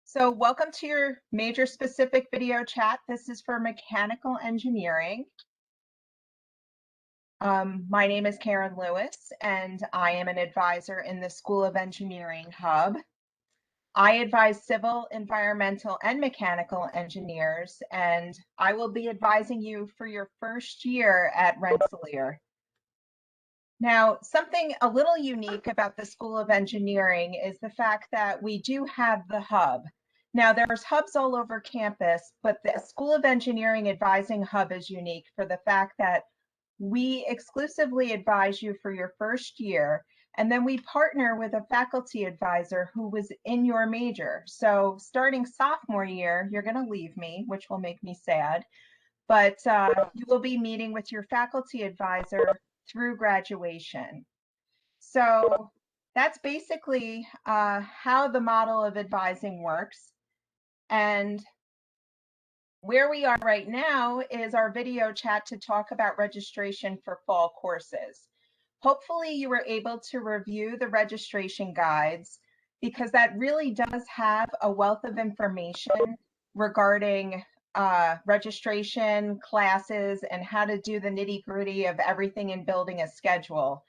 So welcome to your major specific video chat. This is for mechanical engineering. My name is Karen Lewis, and I am an advisor in the School of Engineering Hub. I advise civil, environmental, and mechanical engineers, and I will be advising you for your first year at Rensselaer. Now, something a little unique about the School of Engineering is the fact that we do have the hub. Now, there's hubs all over campus, but the School of Engineering Advising Hub is unique for the fact that we exclusively advise you for your first year, and then we partner with a faculty advisor who was in your major. So starting sophomore year, you're going to leave me, which will make me sad, but you will be meeting with your faculty advisor through graduation. So that's basically how the model of advising works. And where we are right now is our video chat to talk about registration for fall courses. Hopefully you were able to review the registration guides, because that really does have a wealth of information regarding registration, classes, and how to do the nitty-gritty of everything in building a schedule.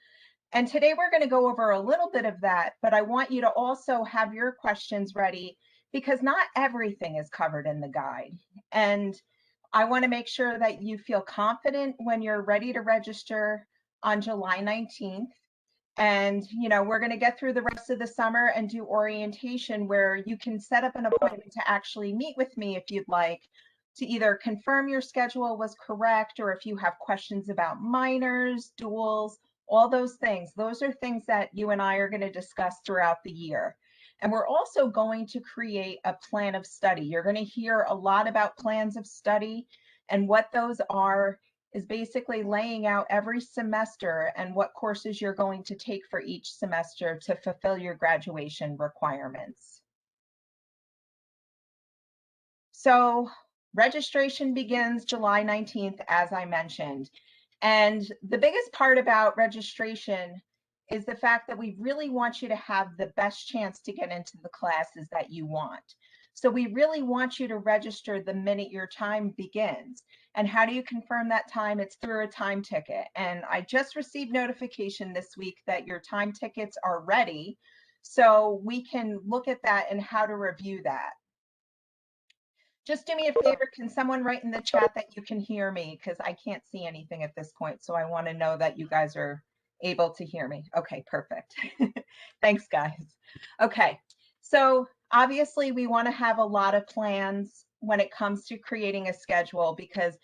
And today we're going to go over a little bit of that, but I want you to also have your questions ready, because not everything is covered in the guide. And I want to make sure that you feel confident when you're ready to register on July 19th. And, we're going to get through the rest of the summer and do orientation where you can set up an appointment to actually meet with me if you'd like, to either confirm your schedule was correct, or if you have questions about minors, duals, all those things. Those are things that you and I are going to discuss throughout the year. And we're also going to create a plan of study. You're going to hear a lot about plans of study, and what those are is basically laying out every semester and what courses you're going to take for each semester to fulfill your graduation requirements. So registration begins July 19th, as I mentioned. And the biggest part about registration is the fact that we really want you to have the best chance to get into the classes that you want. So we really want you to register the minute your time begins. And how do you confirm that time? It's through a time ticket. And I just received notification this week that your time tickets are ready, so we can look at that and how to review that. Just do me a favor, can someone write in the chat that you can hear me, because I can't see anything at this point, so I want to know that you guys are able to hear me. Okay, perfect. Thanks, guys. Okay, so obviously we want to have a lot of plans when it comes to creating a schedule, because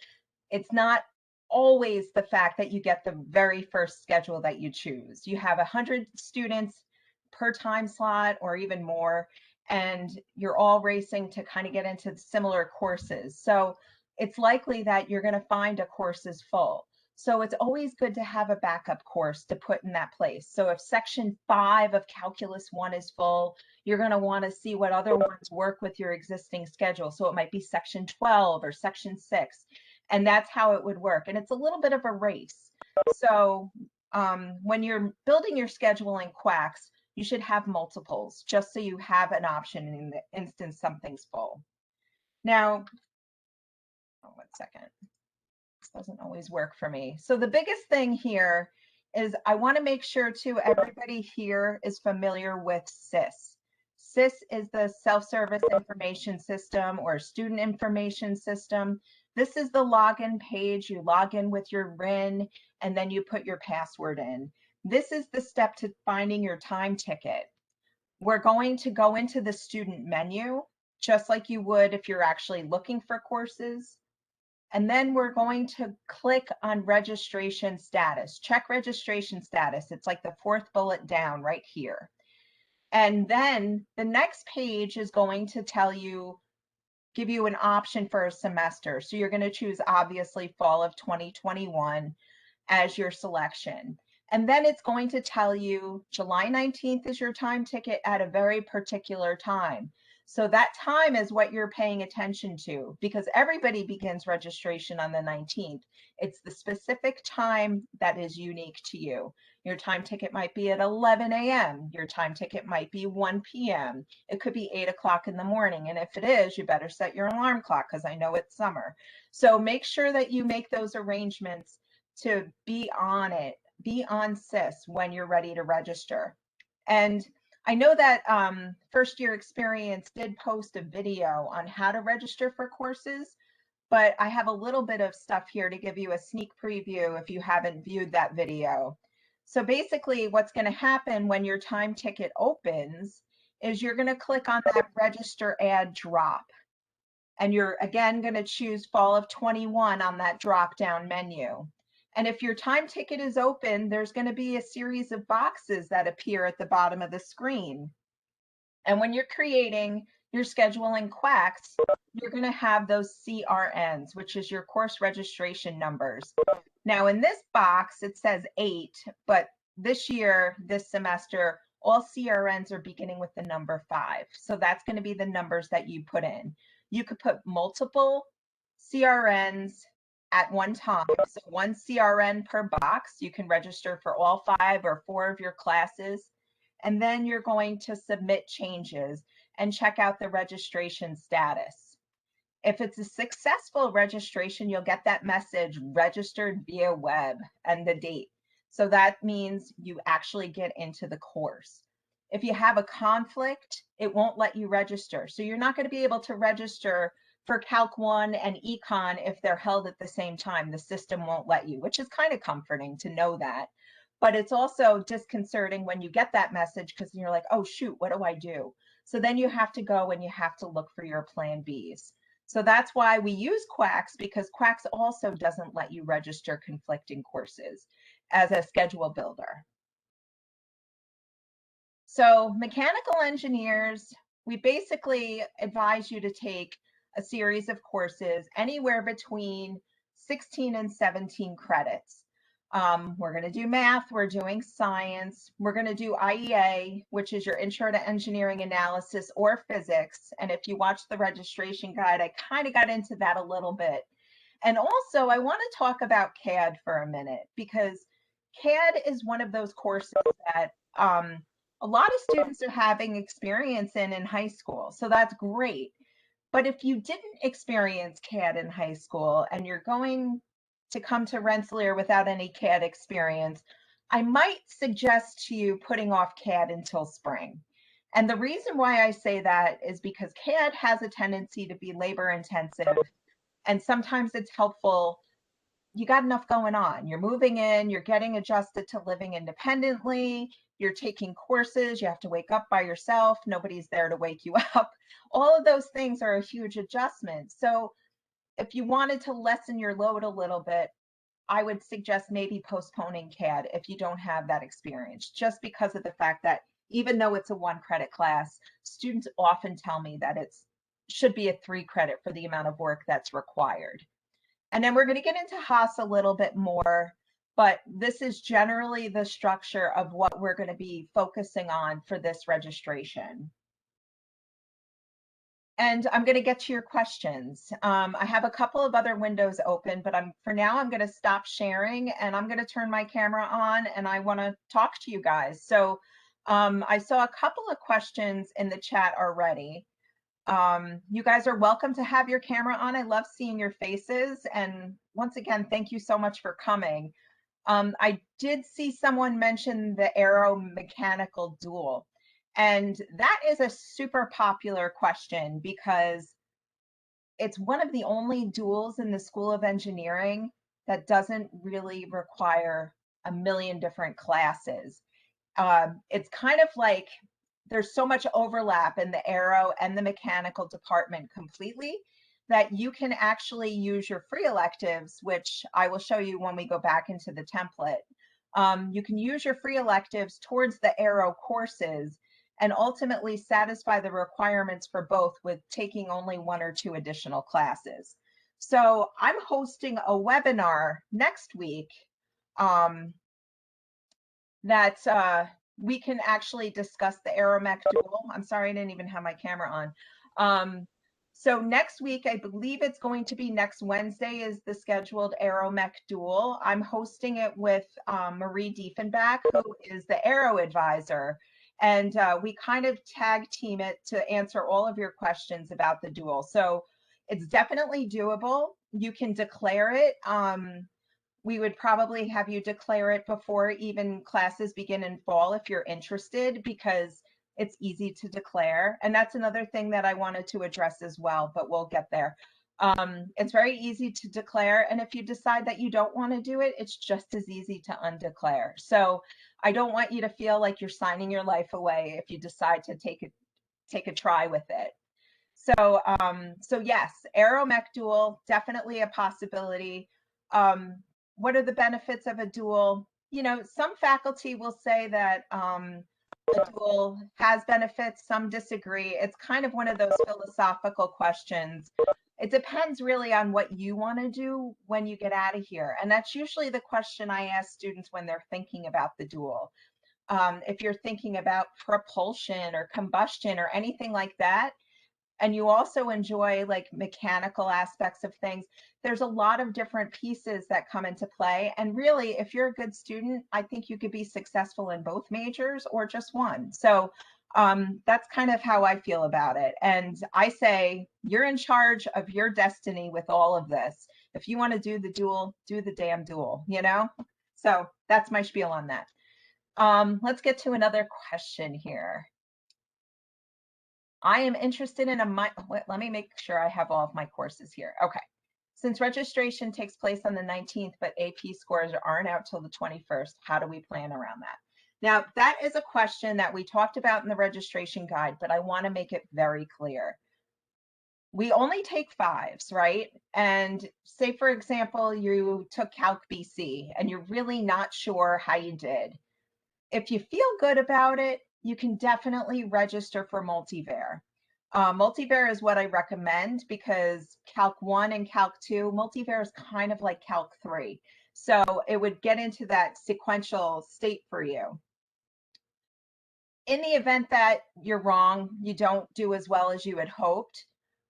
it's not always the fact that you get the very first schedule that you choose. You have 100 students per time slot or even more, and you're all racing to kind of get into similar courses. So it's likely that you're going to find a course is full. So it's always good to have a backup course to put in that place. So if section 5 of Calculus 1 is full, you're going to want to see what other ones work with your existing schedule. So it might be section 12 or section 6. And that's how it would work. And it's a little bit of a race. So when you're building your schedule in Quacks, you should have multiples, just so you have an option in the instance something's full. Now, one second. This doesn't always work for me. So the biggest thing here is I want to make sure too everybody here is familiar with SIS. SIS is the Self-Service Information System, or Student Information System. This is the login page. You log in with your RIN and then you put your password in. This is the step to finding your time ticket. We're going to go into the student menu, just like you would if you're actually looking for courses. And then we're going to click on registration status. Check registration status. It's like the 4th bullet down right here. And then the next page is going to tell you, give you an option for a semester. So you're going to choose, obviously, fall of 2021 as your selection. And then it's going to tell you July 19th is your time ticket at a very particular time. So that time is what you're paying attention to, because everybody begins registration on the 19th. It's the specific time that is unique to you. Your time ticket might be at 11 a.m. Your time ticket might be 1 p.m. It could be 8 o'clock in the morning. And if it is, you better set your alarm clock because I know it's summer. So make sure that you make those arrangements to be on it, be on SIS when you're ready to register. And I know that First Year Experience did post a video on how to register for courses, but I have a little bit of stuff here to give you a sneak preview if you haven't viewed that video. So basically what's going to happen when your time ticket opens is you're going to click on that register add drop. And you're again going to choose fall of 21 on that drop down menu. And if your time ticket is open, there's going to be a series of boxes that appear at the bottom of the screen. And when you're creating your schedule in Quacks, you're going to have those CRNs, which is your course registration numbers. Now in this box, it says 8, but this year, this semester, all CRNs are beginning with the number 5. So that's going to be the numbers that you put in. You could put multiple CRNs at one time. So one CRN per box. You can register for all 5 or 4 of your classes. And then you're going to submit changes and check out the registration status. If it's a successful registration, you'll get that message registered via web and the date. So that means you actually get into the course. If you have a conflict, it won't let you register. So you're not going to be able to register for Calc 1 and Econ if they're held at the same time. The system won't let you, which is kind of comforting to know that. But it's also disconcerting when you get that message because you're like, oh, shoot, what do I do? So then you have to go and you have to look for your plan Bs. So that's why we use Quacks, because Quacks also doesn't let you register conflicting courses as a schedule builder. So mechanical engineers, we basically advise you to take a series of courses anywhere between 16 and 17 credits. We're going to do math, we're doing science, we're going to do IEA, which is your Intro to Engineering Analysis, or physics. And if you watch the registration guide, I kind of got into that a little bit. And also, I want to talk about CAD for a minute, because CAD is one of those courses that a lot of students are having experience in high school. So that's great. But if you didn't experience CAD in high school and you're going to come to Rensselaer without any CAD experience, I might suggest to you putting off CAD until spring. And the reason why I say that is because CAD has a tendency to be labor intensive, and sometimes it's helpful. You got enough going on. You're moving in, you're getting adjusted to living independently, you're taking courses, you have to wake up by yourself, nobody's there to wake you up. All of those things are a huge adjustment. So if you wanted to lessen your load a little bit, I would suggest maybe postponing CAD if you don't have that experience, just because of the fact that even though it's a 1-credit class, students often tell me that it should be a 3-credit for the amount of work that's required. And then we're going to get into Haas a little bit more, but this is generally the structure of what we're going to be focusing on for this registration. And I'm going to get to your questions. I have a couple of other windows open, but for now, I'm going to stop sharing and I'm going to turn my camera on and I want to talk to you guys. So I saw a couple of questions in the chat already. You guys are welcome to have your camera on. I love seeing your faces. And once again, thank you so much for coming. I did see someone mention the aeromechanical dual. And that is a super popular question because it's one of the only duals in the School of Engineering that doesn't really require a million different classes. It's kind of like there's so much overlap in the aero and the mechanical department completely that you can actually use your free electives, which I will show you when we go back into the template. You can use your free electives towards the aero courses and ultimately satisfy the requirements for both with taking only 1 or 2 additional classes. So I'm hosting a webinar next week that we can actually discuss the Aeromech dual. I'm sorry, I didn't even have my camera on. So next week, I believe it's going to be next Wednesday, is the scheduled AeroMech Duel. I'm hosting it with Marie Diefenbach, who is the Aero advisor. And we kind of tag team it to answer all of your questions about the duel. So it's definitely doable. You can declare it. We would probably have you declare it before even classes begin in fall if you're interested, because it's easy to declare. And that's another thing that I wanted to address as well, but we'll get there. It's very easy to declare. And if you decide that you don't want to do it, it's just as easy to undeclare. So I don't want you to feel like you're signing your life away if you decide to take a try with it. So yes, AeroMech duel, definitely a possibility. What are the benefits of a duel? You know, some faculty will say that a duel has benefits, some disagree. It's kind of one of those philosophical questions. It depends really on what you want to do when you get out of here. And that's usually the question I ask students when they're thinking about the duel. If you're thinking about propulsion or combustion or anything like that, and you also enjoy like mechanical aspects of things, there's a lot of different pieces that come into play. And really, if you're a good student, I think you could be successful in both majors or just one. So that's kind of how I feel about it. And I say, you're in charge of your destiny with all of this. If you want to do the duel, do the damn duel, you know? So that's my spiel on that. Let's get to another question here. I am interested in let me make sure I have all of my courses here. Okay. Since registration takes place on the 19th, but AP scores aren't out till the 21st, how do we plan around that? Now, that is a question that we talked about in the registration guide, but I want to make it very clear. We only take fives, right? And say, for example, you took Calc BC and you're really not sure how you did. If you feel good about it, you can definitely register for Multivar. Multivar is what I recommend because Calc 1 and Calc 2, Multivar is kind of like Calc 3. So it would get into that sequential state for you. In the event that you're wrong, you don't do as well as you had hoped,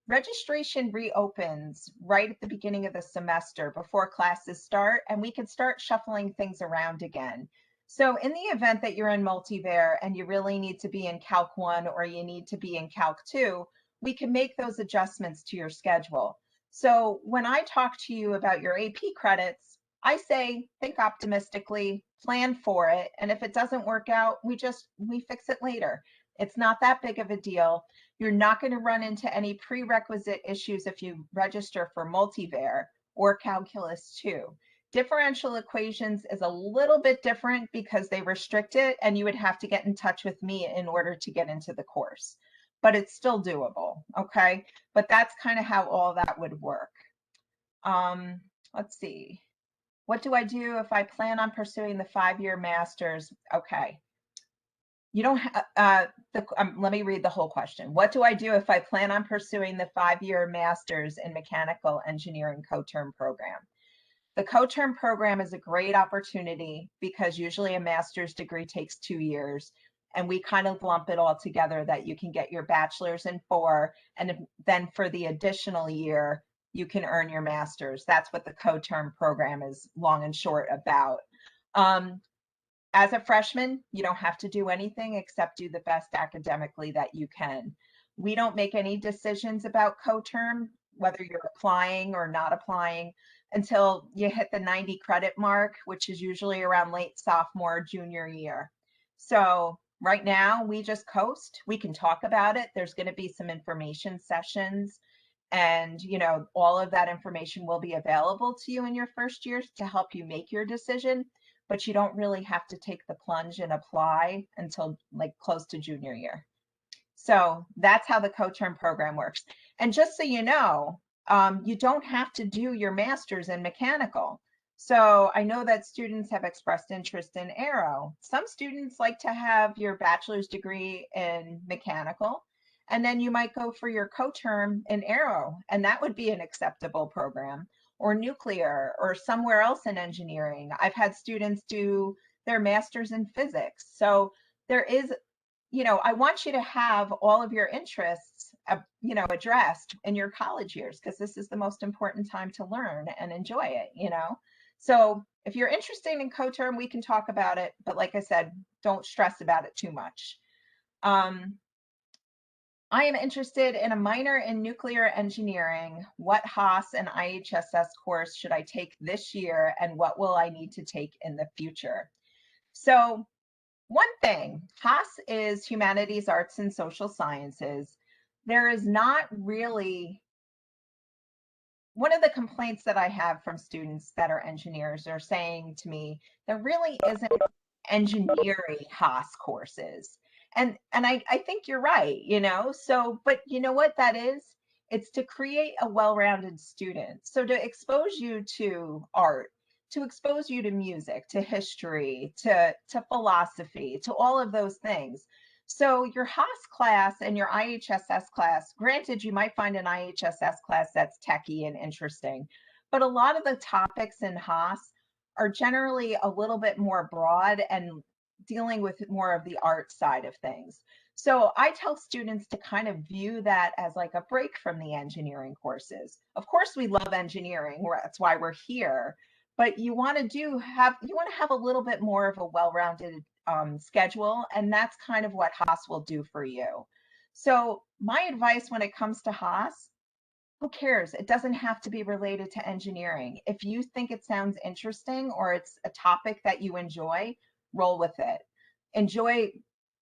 registration reopens right at the beginning of the semester before classes start, and we can start shuffling things around again. So in the event that you're in Multivar and you really need to be in Calc 1 or you need to be in Calc 2, we can make those adjustments to your schedule. So when I talk to you about your AP credits, I say, think optimistically, plan for it. And if it doesn't work out, we fix it later. It's not that big of a deal. You're not going to run into any prerequisite issues if you register for Multivar or Calculus 2. Differential equations is a little bit different because they restrict it, and you would have to get in touch with me in order to get into the course. But it's still doable, okay? But that's kind of how all that would work. Let's see. What do I do if I plan on pursuing the 5-year master's? Okay. You don't have, let me read the whole question. What do I do if I plan on pursuing the 5-year master's in mechanical engineering co-term program? The co-term program is a great opportunity because usually a master's degree takes 2 years, and we kind of lump it all together that you can get your bachelor's in 4, and then for the additional year, you can earn your master's. That's what the co-term program is long and short about. As a freshman, you don't have to do anything except do the best academically that you can. We don't make any decisions about co-term, whether you're applying or not applying, until you hit the 90 credit mark, which is usually around late sophomore, junior year. So right now we just coast. We can talk about it. There's going to be some information sessions, and all of that information will be available to you in your first year to help you make your decision, but you don't really have to take the plunge and apply until like close to junior year. So that's how the co-term program works. And just so you know, you don't have to do your master's in mechanical. So I know that students have expressed interest in aero. Some students like to have your bachelor's degree in mechanical, and then you might go for your co-term in aero, and that would be an acceptable program, or nuclear, or somewhere else in engineering. I've had students do their master's in physics. So there is, I want you to have all of your interests addressed in your college years, because this is the most important time to learn and enjoy it. So if you're interested in coterm, we can talk about it, but like I said, don't stress about it too much. I am interested in a minor in nuclear engineering. What Haas and IHSS course should I take this year, and what will I need to take in the future? So one thing, Haas is humanities, arts, and social sciences. There is not really, one of the complaints that I have from students that are engineers are saying to me, there really isn't engineering Haas courses. And I think you're right, so, but you know what that is? It's to create a well-rounded student. So to expose you to art, to expose you to music, to history, to philosophy, to all of those things. So your Haas class and your IHSS class, granted, you might find an IHSS class that's techie and interesting, but a lot of the topics in Haas are generally a little bit more broad and dealing with more of the art side of things. So I tell students to kind of view that as like a break from the engineering courses. Of course, we love engineering, that's why we're here, but you want to have a little bit more of a well-rounded schedule, and that's kind of what Haas will do for you. So my advice when it comes to Haas, who cares? It doesn't have to be related to engineering. If you think it sounds interesting or it's a topic that you enjoy, roll with it. Enjoy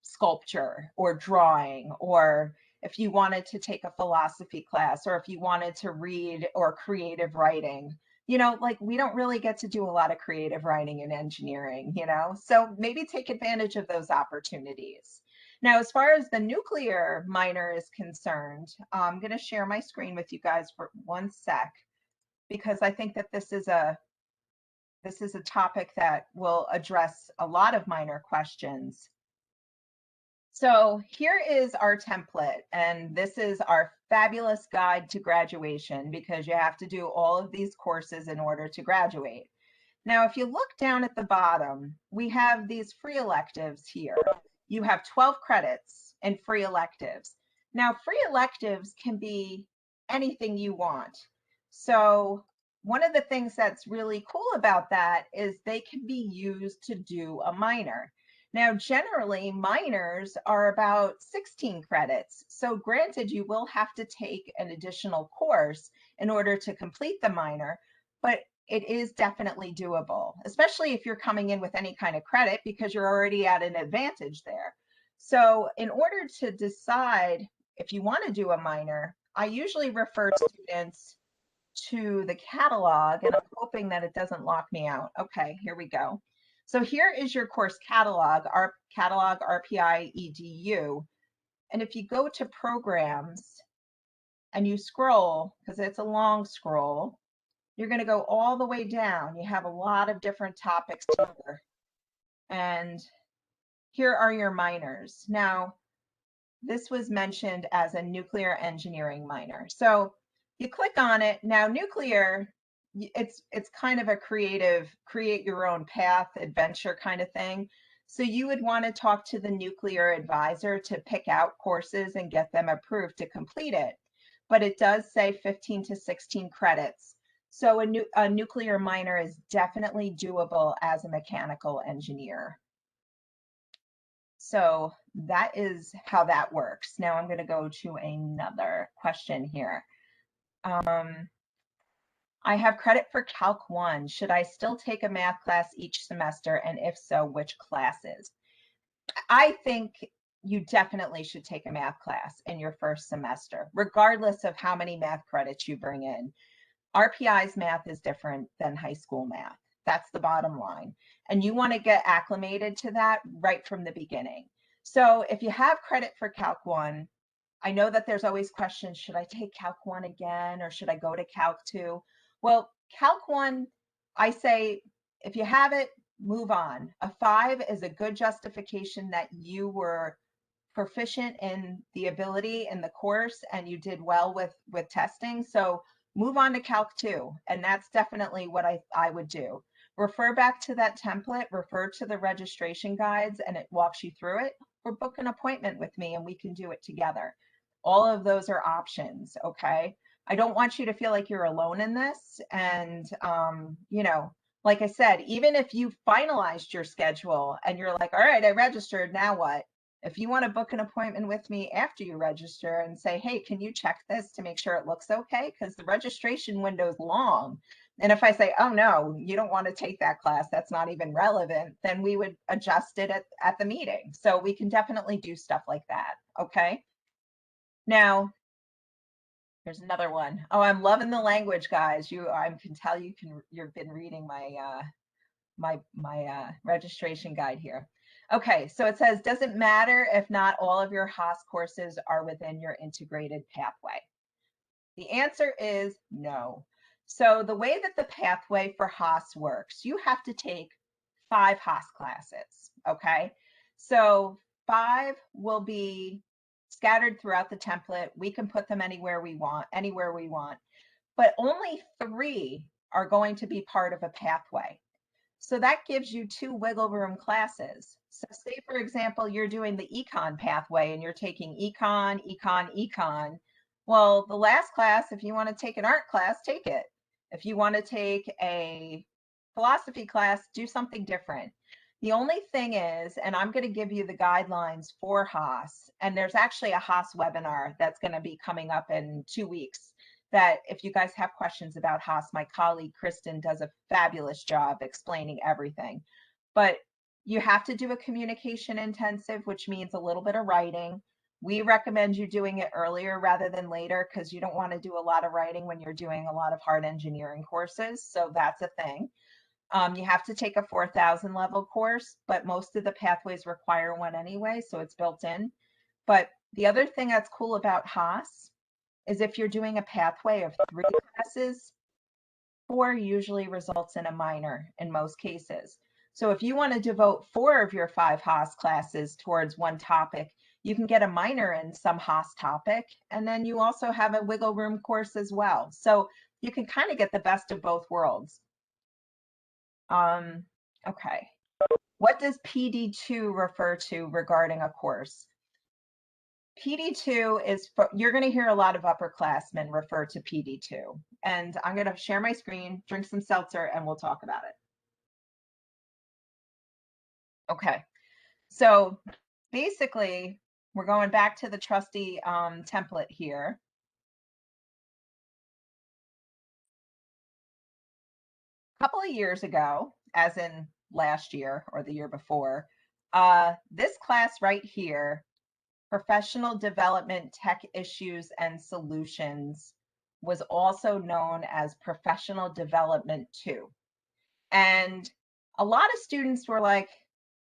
sculpture or drawing, or if you wanted to take a philosophy class, or if you wanted to read or creative writing. Like we don't really get to do a lot of creative writing in engineering, so maybe take advantage of those opportunities. Now, as far as the nuclear minor is concerned, I'm going to share my screen with you guys for one sec, because I think that this is a topic that will address a lot of minor questions. So here is our template, and this is our fabulous guide to graduation, because you have to do all of these courses in order to graduate. Now, if you look down at the bottom, we have these free electives here. You have 12 credits in free electives. Now, free electives can be anything you want. So one of the things that's really cool about that is they can be used to do a minor. Now, generally, minors are about 16 credits. So granted, you will have to take an additional course in order to complete the minor, but it is definitely doable, especially if you're coming in with any kind of credit, because you're already at an advantage there. So in order to decide if you want to do a minor, I usually refer students to the catalog, and I'm hoping that it doesn't lock me out. Okay, here we go. So here is your course catalog, our catalog RPI EDU. And if you go to programs and you scroll, because it's a long scroll, you're going to go all the way down. You have a lot of different topics here. And here are your minors. Now, this was mentioned as a nuclear engineering minor. So you click on it. Now, nuclear, it's kind of a creative, create your own path, adventure kind of thing. So you would want to talk to the nuclear advisor to pick out courses and get them approved to complete it. But it does say 15 to 16 credits. So a nuclear minor is definitely doable as a mechanical engineer. So that is how that works. Now I'm going to go to another question here. I have credit for Calc 1. Should I still take a math class each semester? And if so, which classes? I think you definitely should take a math class in your first semester, regardless of how many math credits you bring in. RPI's math is different than high school math. That's the bottom line. And you want to get acclimated to that right from the beginning. So if you have credit for Calc 1, I know that there's always questions, should I take Calc 1 again, or should I go to Calc 2? Well, Calc 1, I say, if you have it, move on. A 5 is a good justification that you were proficient in the ability in the course and you did well with testing. So move on to Calc 2. And that's definitely what I would do. Refer back to that template, refer to the registration guides, and it walks you through it, or book an appointment with me and we can do it together. All of those are options, okay? I don't want you to feel like you're alone in this. And, you know, like I said, even if you finalized your schedule and you're like, all right, I registered, now what? If you want to book an appointment with me after you register and say, hey, can you check this to make sure it looks okay? Because the registration window is long. And if I say, oh, no, you don't want to take that class, that's not even relevant, then we would adjust it at the meeting. So we can definitely do stuff like that. Okay. Now, here's another one. Oh, I'm loving the language, guys. I can tell you've been reading my registration guide here. Okay, so it says, does it matter if not all of your Haas courses are within your integrated pathway? The answer is no. So the way that the pathway for Haas works, you have to take 5 Haas classes, okay? So 5 will be scattered throughout the template. We can put them anywhere we want, but only 3 are going to be part of a pathway. So that gives you 2 wiggle room classes. So say, for example, you're doing the econ pathway and you're taking econ. Well, the last class, if you want to take an art class, take it. If you want to take a philosophy class, do something different. The only thing is, and I'm going to give you the guidelines for Haas, and there's actually a Haas webinar that's going to be coming up in 2 weeks, that if you guys have questions about Haas, my colleague Kristen does a fabulous job explaining everything. But you have to do a communication intensive, which means a little bit of writing. We recommend you doing it earlier rather than later because you don't want to do a lot of writing when you're doing a lot of hard engineering courses. So that's a thing. You have to take a 4,000 level course, but most of the pathways require one anyway, so it's built in. But the other thing that's cool about Haas is if you're doing a pathway of 3 classes, 4 usually results in a minor in most cases. So if you want to devote 4 of your 5 Haas classes towards one topic, you can get a minor in some Haas topic, and then you also have a wiggle room course as well. So you can kind of get the best of both worlds. Okay. What does PD2 refer to regarding a course? PD2 is, you're going to hear a lot of upperclassmen refer to PD2. And I'm going to share my screen, drink some seltzer, and we'll talk about it. Okay. So basically, we're going back to the trusty template here. A couple of years ago, as in last year or the year before, this class right here, Professional Development Tech Issues and Solutions, was also known as Professional Development 2. And a lot of students were like,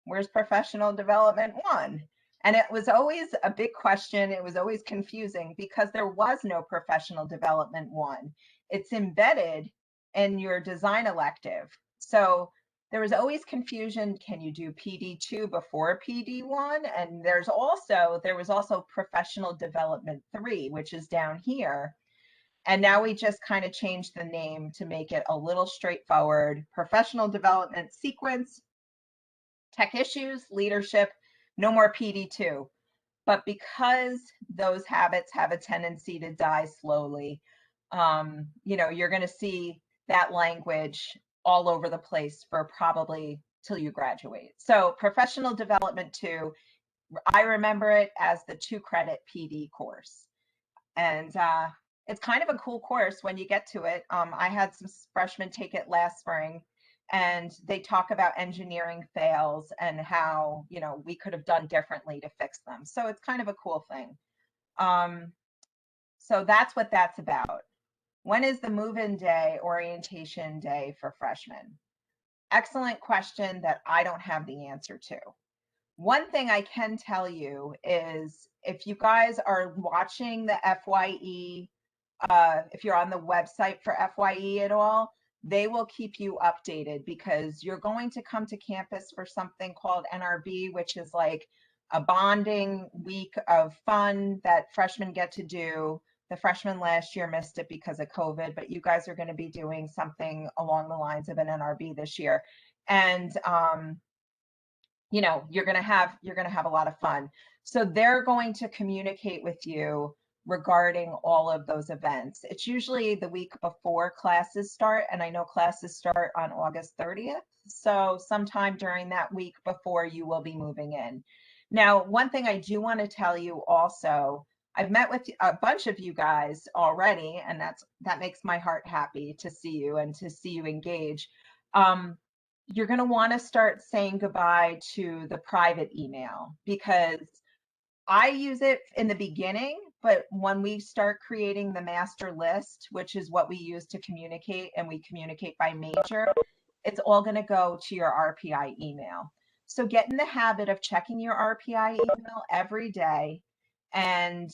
where's Professional Development 1? And it was always a big question. It was always confusing because there was no Professional Development 1. It's embedded in your design elective. So there was always confusion. Can you do PD2 before PD1? And there was also Professional Development 3, which is down here. And now we just kind of changed the name to make it a little straightforward. Professional Development Sequence, Tech Issues, Leadership, no more PD2. But because those habits have a tendency to die slowly, you know, you're going to see that language all over the place for probably till you graduate. So Professional Development 2, I remember it as the 2-credit PD course. And it's kind of a cool course when you get to it. I had some freshmen take it last spring, and they talk about engineering fails and how, you know, we could have done differently to fix them. So it's kind of a cool thing. So that's what that's about. When is the move-in day, orientation day for freshmen? Excellent question that I don't have the answer to. One thing I can tell you is if you guys are watching the FYE, if you're on the website for FYE at all, they will keep you updated because you're going to come to campus for something called NRB, which is like a bonding week of fun that freshmen get to do. The freshmen last year missed it because of COVID, but you guys are going to be doing something along the lines of an NRB this year. And you know, you're going to have a lot of fun. So they're going to communicate with you regarding all of those events. It's usually the week before classes start, and I know classes start on August 30th. So sometime during that week before you will be moving in. Now, one thing I do want to tell you also, I've met with a bunch of you guys already, and that makes my heart happy to see you and to see you engage. You're going to want to start saying goodbye to the private email, because I use it in the beginning, but when we start creating the master list, which is what we use to communicate, and we communicate by major, it's all going to go to your RPI email. So get in the habit of checking your RPI email every day. And,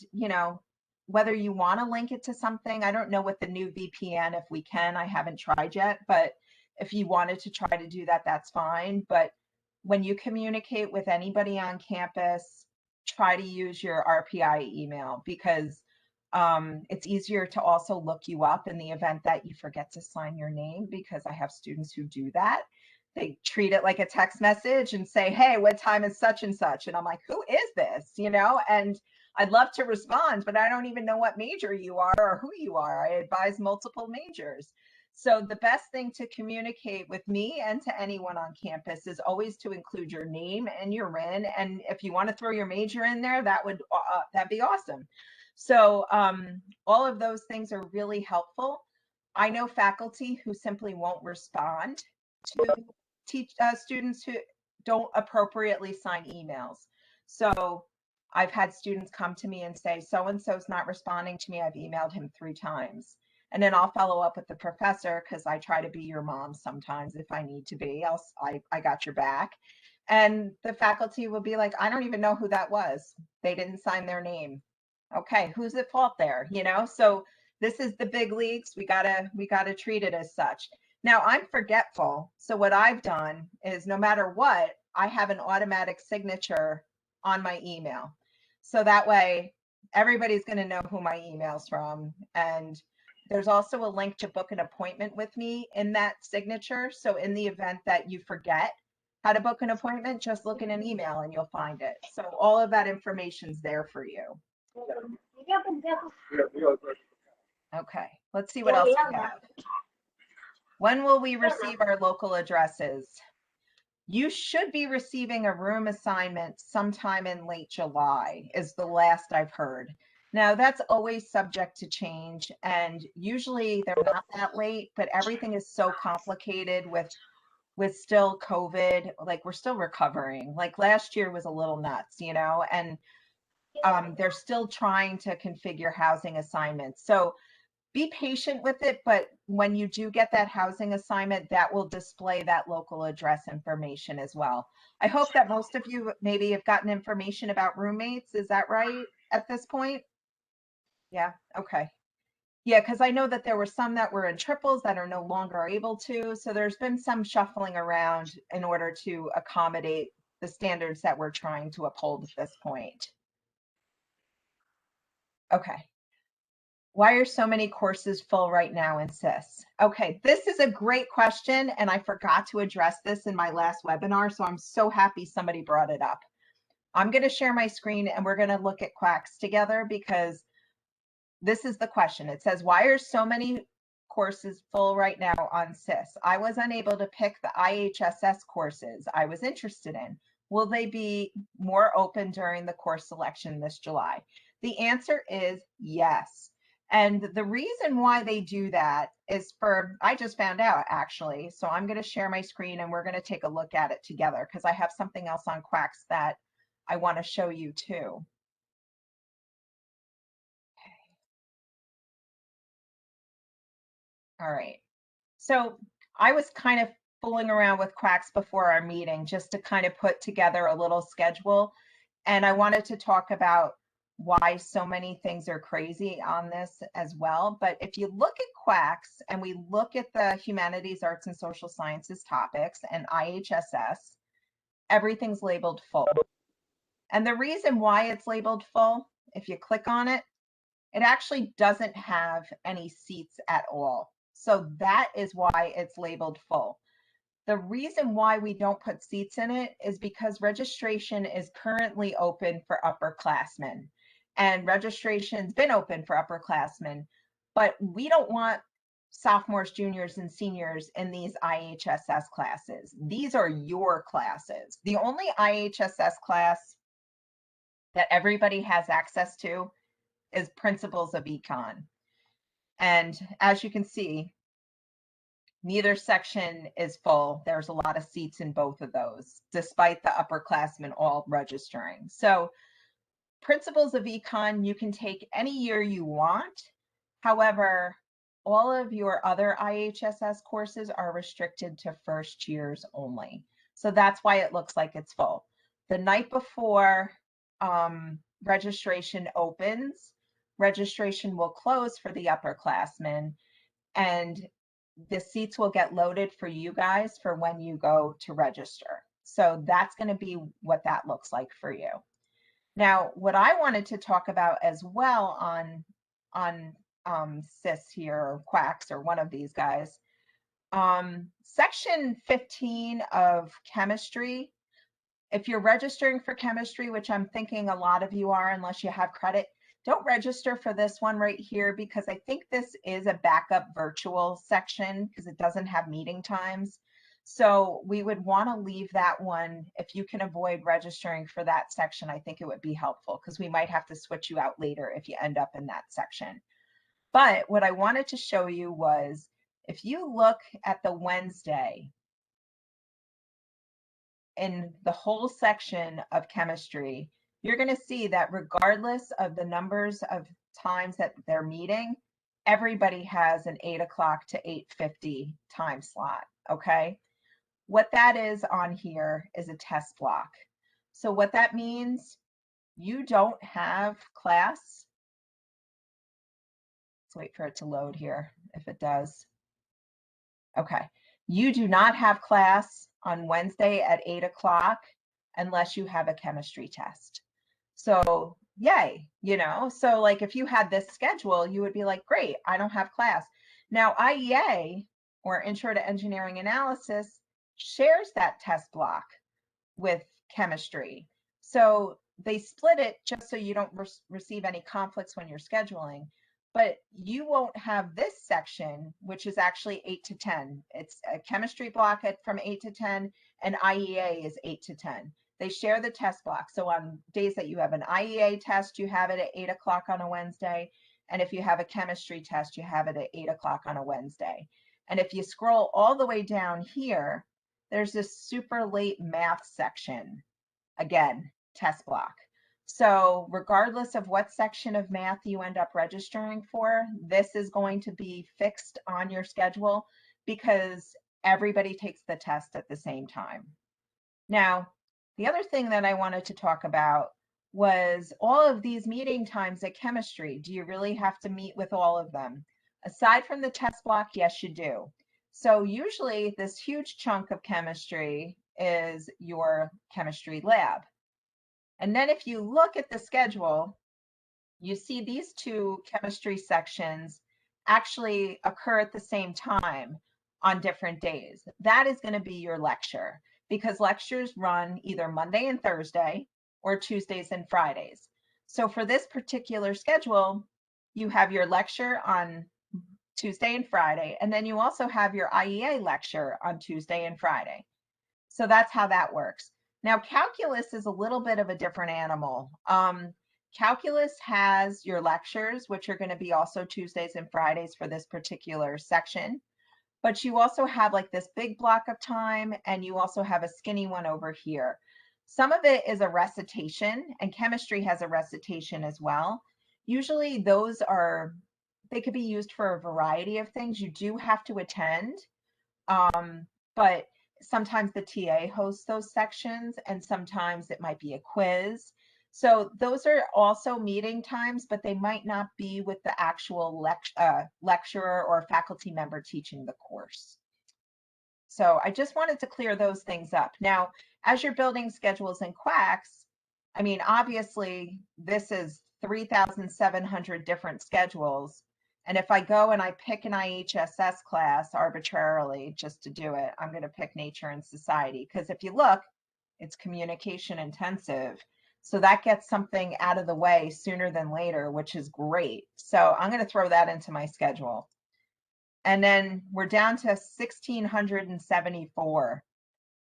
whether you want to link it to something, I don't know what the new VPN, if we can, I haven't tried yet, but if you wanted to try to do that, that's fine. But when you communicate with anybody on campus, try to use your RPI email, because it's easier to also look you up in the event that you forget to sign your name, because I have students who do that. They treat it like a text message and say, hey, what time is such and such? And I'm like, who is this? And I'd love to respond, but I don't even know what major you are or who you are. I advise multiple majors. So the best thing to communicate with me and to anyone on campus is always to include your name and your RIN. And if you want to throw your major in there, that'd be awesome. So all of those things are really helpful. I know faculty who simply won't respond to teach students who don't appropriately sign emails. So I've had students come to me and say, so-and-so's not responding to me. I've emailed him 3 times. And then I'll follow up with the professor, because I try to be your mom sometimes if I need to be. I got your back. And the faculty will be like, I don't even know who that was. They didn't sign their name. Okay, who's at fault there? So this is the big leagues. We gotta treat it as such. Now, I'm forgetful. So what I've done is, no matter what, I have an automatic signature on my email. So that way everybody's going to know who my email's from. And there's also a link to book an appointment with me in that signature. So in the event that you forget how to book an appointment, just look in an email and you'll find it. So all of that information's there for you. Okay, let's see what else we have. When will we receive our local addresses? You should be receiving a room assignment sometime in late July, is the last I've heard. Now, that's always subject to change, and usually they're not that late, but everything is so complicated with still COVID. Like, we're still recovering. Like, last year was a little nuts, and they're still trying to configure housing assignments. So be patient with it, but when you do get that housing assignment, that will display that local address information as well. I hope that most of you maybe have gotten information about roommates. Is that right at this point? Yeah, okay. Yeah, because I know that there were some that were in triples that are no longer able to. So there's been some shuffling around in order to accommodate the standards that we're trying to uphold at this point. Okay. Why are so many courses full right now in CIS? Okay, this is a great question, and I forgot to address this in my last webinar, so I'm so happy somebody brought it up. I'm going to share my screen, and we're going to look at QUACs together, because this is the question. It says, why are so many courses full right now on CIS? I was unable to pick the IHSS courses I was interested in. Will they be more open during the course selection this July? The answer is yes. And the reason why they do that is I just found out actually. So I'm going to share my screen and we're going to take a look at it together, because I have something else on QUACs that I want to show you too. All right. So I was kind of fooling around with QUACs before our meeting just to kind of put together a little schedule. And I wanted to talk about why so many things are crazy on this as well. But if you look at QUACs and we look at the humanities, arts, and social sciences topics and IHSS, everything's labeled full. And the reason why it's labeled full, if you click on it, it actually doesn't have any seats at all. So that is why it's labeled full. The reason why we don't put seats in it is because registration is currently open for upperclassmen. and registration's been open for upperclassmen, but we don't want sophomores, juniors, and seniors in these IHSS classes. These are your classes. The only IHSS class that everybody has access to is Principles of Econ. And as you can see, neither section is full. There's a lot of seats in both of those, despite the upperclassmen all registering. So Principles of Econ, you can take any year you want. However, all of your other IHSS courses are restricted to first years only. So that's why it looks like it's full. The night before registration opens, registration will close for the upperclassmen, and the seats will get loaded for you guys for when you go to register. So that's going to be what that looks like for you. Now, what I wanted to talk about as well on CIS here, or Quacks, or one of these guys, section 15 of chemistry. If you're registering for chemistry, which I'm thinking a lot of you are, unless you have credit, don't register for this one right here, because I think this is a backup virtual section because it doesn't have meeting times. So we would want to leave that one. If you can avoid registering for that section, I think it would be helpful, because we might have to switch you out later if you end up in that section. But what I wanted to show you was, if you look at the Wednesday in the whole section of chemistry, you're going to see that regardless of the numbers of times that they're meeting, everybody has an 8 o'clock to 8:50 time slot, okay? What that is on here is a test block. So what that means, you don't have class. Let's wait for it to load here, if it does. Okay, you do not have class on Wednesday at 8 o'clock unless you have a chemistry test. So yay, you know, so like if you had this schedule, you would be like, great, I don't have class. Now IEA, or Intro to Engineering Analysis, shares that test block with chemistry. So they split it just so you don't receive any conflicts when you're scheduling. But you won't have this section, which is actually 8 to 10. It's a chemistry block from 8 to 10, and IEA is 8 to 10. They share the test block. So on days that you have an IEA test, you have it at 8 o'clock on a Wednesday. And if you have a chemistry test, you have it at 8 o'clock on a Wednesday. And if you scroll all the way down here, there's this super late math section. Again, test block. So regardless of what section of math you end up registering for, this is going to be fixed on your schedule, because everybody takes the test at the same time. Now, the other thing that I wanted to talk about was all of these meeting times at chemistry. Do you really have to meet with all of them? Aside from the test block, yes, you do. So usually this huge chunk of chemistry is your chemistry lab. And then if you look at the schedule, you see these two chemistry sections actually occur at the same time on different days. That is going to be your lecture, because lectures run either Monday and Thursday or Tuesdays and Fridays. So for this particular schedule, you have your lecture on Tuesday and Friday, and then you also have your IEA lecture on Tuesday and Friday. So that's how that works. Now, calculus is a little bit of a different animal. Calculus has your lectures, which are going to be also Tuesdays and Fridays for this particular section. But you also have like this big block of time, and you also have a skinny one over here. Some of it is a recitation, and chemistry has a recitation as well. Usually those they could be used for a variety of things. You do have to attend, but sometimes the TA hosts those sections, and sometimes it might be a quiz. So those are also meeting times, but they might not be with the actual lecturer or faculty member teaching the course. So I just wanted to clear those things up. Now, as you're building schedules in Quacks, I mean, obviously this is 3,700 different schedules. And if I go and I pick an IHSS class arbitrarily just to do it, I'm going to pick Nature and Society, because if you look, it's communication intensive. So that gets something out of the way sooner than later, which is great. So I'm going to throw that into my schedule. And then we're down to 1,674.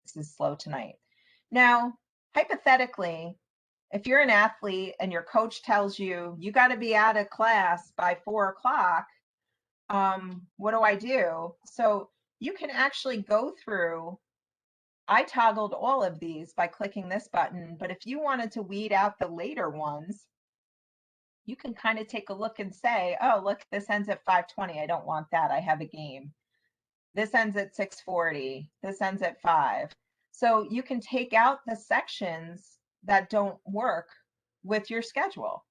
This is slow tonight. Now, hypothetically, if you're an athlete and your coach tells you, you got to be out of class by 4 o'clock, what do I do? So you can actually go through, I toggled all of these by clicking this button, but if you wanted to weed out the later ones, you can kind of take a look and say, oh, look, this ends at 5:20. I don't want that. I have a game. This ends at 6:40. This ends at 5. So you can take out the sections that don't work with your schedule.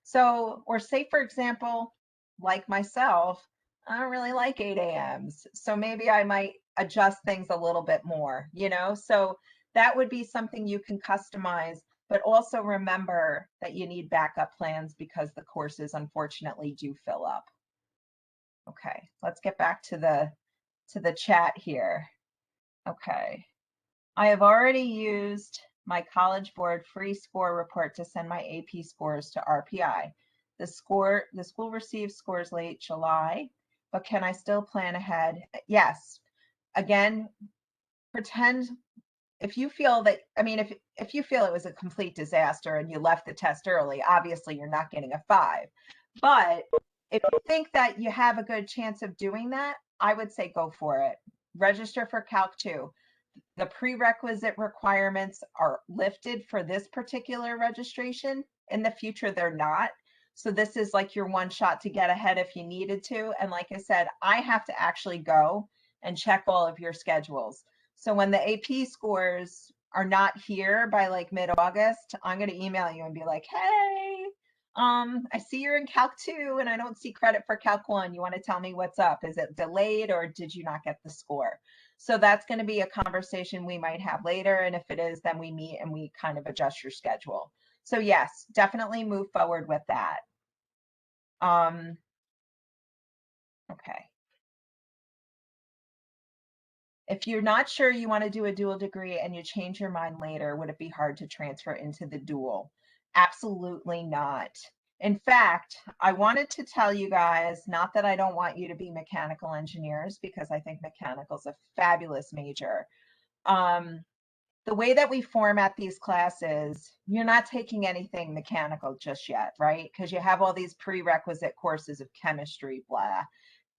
So, or say, for example, like myself, I don't really like 8 a.m.s. So maybe I might adjust things a little bit more, you know? So that would be something you can customize, but also remember that you need backup plans because the courses unfortunately do fill up. Okay, let's get back to the chat here. Okay. I have already used my College Board free score report to send my AP scores to RPI. The school receives scores late July, but can I still plan ahead? Yes. Again, pretend if you feel that, I mean, if you feel it was a complete disaster and you left the test early, obviously you're not getting a 5. But if you think that you have a good chance of doing that, I would say go for it. Register for Calc 2. The prerequisite requirements are lifted for this particular registration. In the future, they're not. So this is like your one shot to get ahead if you needed to. And like I said, I have to actually go and check all of your schedules. So when the AP scores are not here by like mid-August, I'm going to email you and be like, hey, I see you're in Calc 2 and I don't see credit for Calc 1. You want to tell me what's up? Is it delayed or did you not get the score? So that's going to be a conversation we might have later. And if it is, then we meet and we kind of adjust your schedule. So yes, definitely move forward with that. Okay. If you're not sure you want to do a dual degree and you change your mind later, would it be hard to transfer into the dual? Absolutely not. In fact, I wanted to tell you guys, not that I don't want you to be mechanical engineers, because I think mechanical is a fabulous major. The way that we format these classes, you're not taking anything mechanical just yet, right? Because you have all these prerequisite courses of chemistry, blah,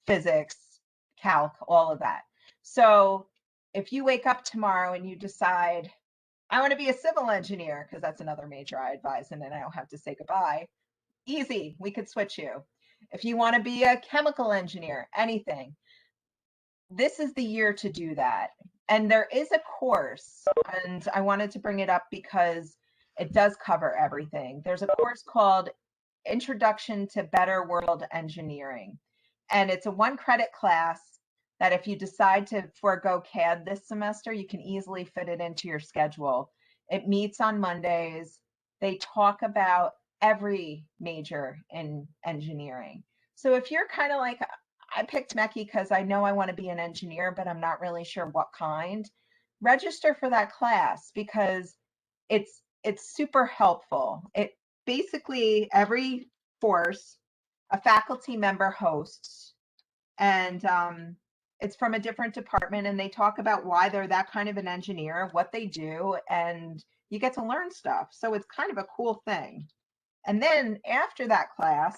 physics, calc, all of that. So if you wake up tomorrow and you decide, I want to be a civil engineer, because that's another major I advise, and then I don't have to say goodbye, easy, we could switch you. If you want to be a chemical engineer, anything, this is the year to do that. And there is a course, and I wanted to bring it up because it does cover everything. There's a course called Introduction to Better World Engineering. And it's a 1-credit class that if you decide to forego CAD this semester, you can easily fit it into your schedule. It meets on Mondays. They talk about every major in engineering. So if you're kind of like, I picked Mechie because I know I want to be an engineer, but I'm not really sure what kind, register for that class because it's super helpful. It basically every course a faculty member hosts, and it's from a different department, and they talk about why they're that kind of an engineer, what they do, and you get to learn stuff. So it's kind of a cool thing. And then after that class,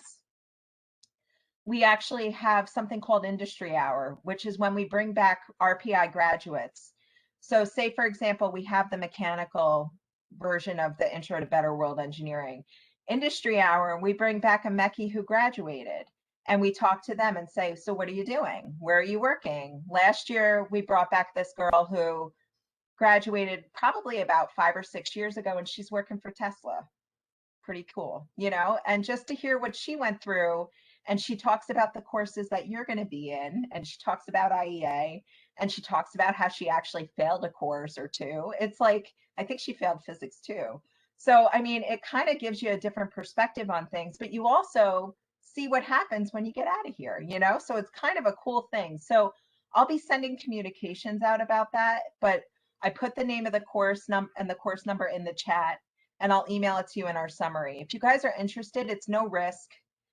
we actually have something called Industry Hour, which is when we bring back RPI graduates. So say, for example, we have the mechanical version of the Intro to Better World Engineering. Industry Hour, we bring back a Mechie who graduated and we talk to them and say, so what are you doing? Where are you working? Last year, we brought back this girl who graduated probably about 5 or 6 years ago, and she's working for Tesla. Pretty cool, you know? And just to hear what she went through, and she talks about the courses that you're going to be in, and she talks about IEA, and she talks about how she actually failed a course or two. It's like, I think she failed physics too. So, I mean, it kind of gives you a different perspective on things, but you also see what happens when you get out of here, you know? So it's kind of a cool thing. So I'll be sending communications out about that, but I put the name of the course and the course number in the chat. and I'll email it to you in our summary. If you guys are interested, it's no risk.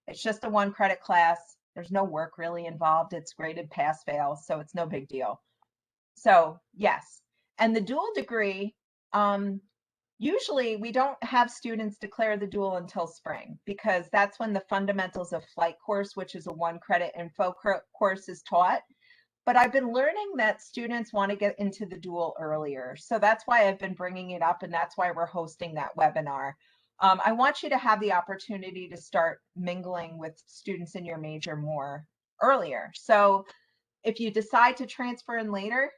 It's just a 1-credit class. There's no work really involved. It's graded pass fail, so it's no big deal. So yes, and the dual degree, usually we don't have students declare the dual until spring, because that's when the fundamentals of flight course, which is a 1-credit info course, is taught. But I've been learning that students want to get into the dual earlier. So that's why I've been bringing it up, and that's why we're hosting that webinar. I want you to have the opportunity to start mingling with students in your major more earlier. So if you decide to transfer in later,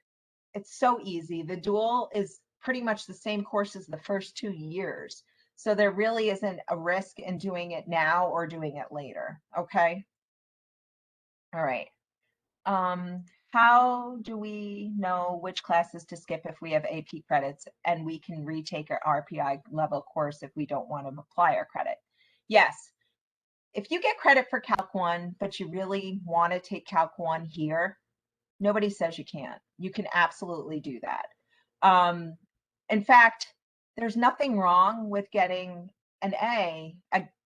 it's so easy. The dual is pretty much the same course as the first 2 years. So there really isn't a risk in doing it now or doing it later. Okay. All right. How do we know which classes to skip if we have AP credits and we can retake our RPI level course if we don't want to apply our credit? Yes. If you get credit for Calc 1, but you really want to take Calc 1 here, nobody says you can't. You can absolutely do that. In fact, there's nothing wrong with getting an A,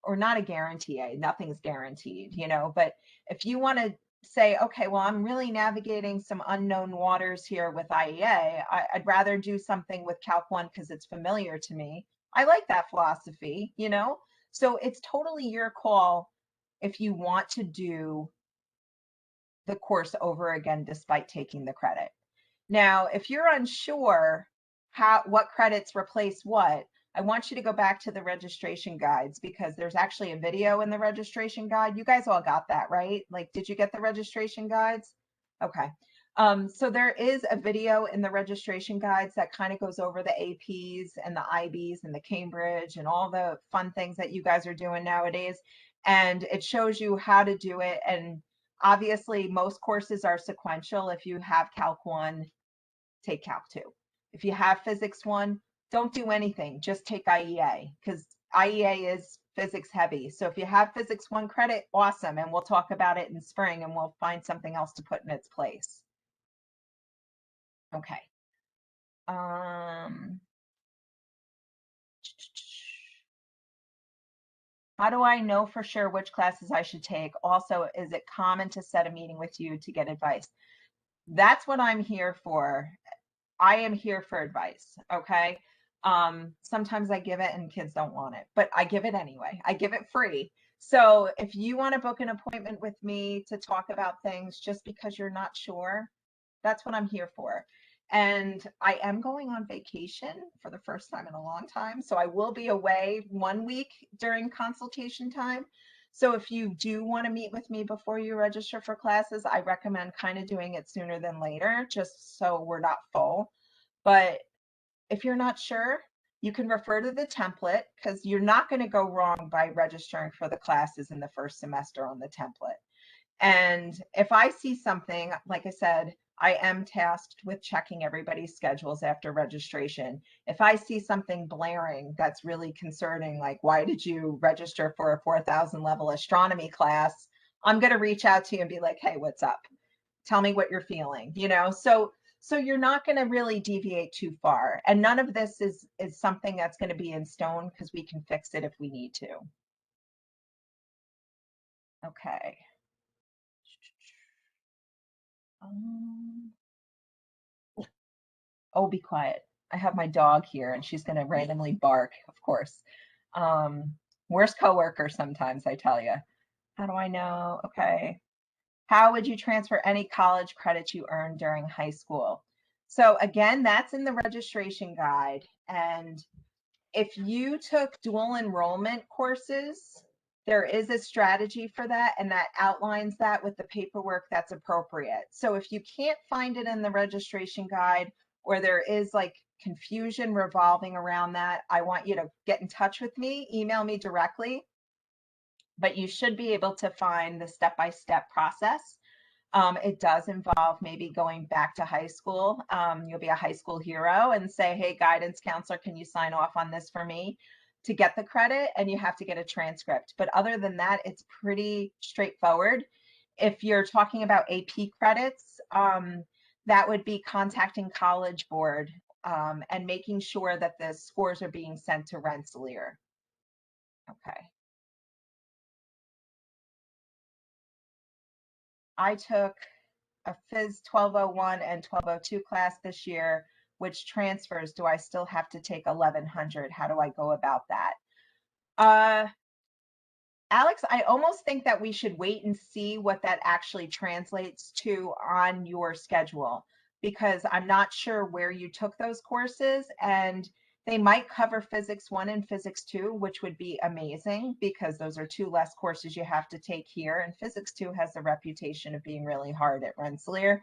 or not a guarantee A. Nothing's guaranteed, you know, but if you want to say, okay, well, I'm really navigating some unknown waters here with IEA. I'd rather do something with Calc 1 because it's familiar to me. I like that philosophy, you know? So it's totally your call if you want to do the course over again despite taking the credit. Now, if you're unsure what credits replace what, I want you to go back to the registration guides, because there's actually a video in the registration guide. You guys all got that, right? Like, did you get the registration guides? Okay. So there is a video in the registration guides that kind of goes over the APs and the IBs and the Cambridge and all the fun things that you guys are doing nowadays. And it shows you how to do it. And obviously, most courses are sequential. If you have Calc 1, take Calc 2. If you have Physics 1, don't do anything. Just take IEA, because IEA is physics heavy. So if you have Physics 1 credit, awesome. And we'll talk about it in spring and we'll find something else to put in its place. Okay. How do I know for sure which classes I should take? Also, is it common to set a meeting with you to get advice? That's what I'm here for. I am here for advice. Okay. Sometimes I give it and kids don't want it, but I give it anyway. I give it free. So if you want to book an appointment with me to talk about things just because you're not sure, that's what I'm here for. And I am going on vacation for the first time in a long time. So I will be away 1 week during consultation time. So if you do want to meet with me before you register for classes, I recommend kind of doing it sooner than later, just so we're not full. But if you're not sure, you can refer to the template, because you're not going to go wrong by registering for the classes in the first semester on the template. And if I see something, like I said, I am tasked with checking everybody's schedules after registration. If I see something blaring that's really concerning, like, why did you register for a 4,000 level astronomy class? I'm going to reach out to you and be like, hey, what's up? Tell me what you're feeling, you know? So you're not going to really deviate too far. And none of this is something that's going to be in stone, because we can fix it if we need to. Okay. Oh, be quiet. I have my dog here and she's going to randomly bark, of course. Worst coworker sometimes, I tell you. How do I know? Okay. How would you transfer any college credits you earned during high school? So again, that's in the registration guide. And if you took dual enrollment courses, there is a strategy for that, and that outlines that with the paperwork that's appropriate. So if you can't find it in the registration guide, or there is like confusion revolving around that, I want you to get in touch with me, email me directly, but you should be able to find the step-by-step process. It does involve maybe going back to high school. You'll be a high school hero and say, hey, guidance counselor, can you sign off on this for me to get the credit? And you have to get a transcript. But other than that, it's pretty straightforward. If you're talking about AP credits, that would be contacting College Board and making sure that the scores are being sent to Rensselaer. Okay. I took a Phys 1201 and 1202 class this year. Which transfers do I still have to take 1100? How do I go about that? Alex, I almost think that we should wait and see what that actually translates to on your schedule, because I'm not sure where you took those courses, and they might cover Physics 1 and Physics 2, which would be amazing because those are 2 less courses you have to take here. And Physics 2 has the reputation of being really hard at Rensselaer.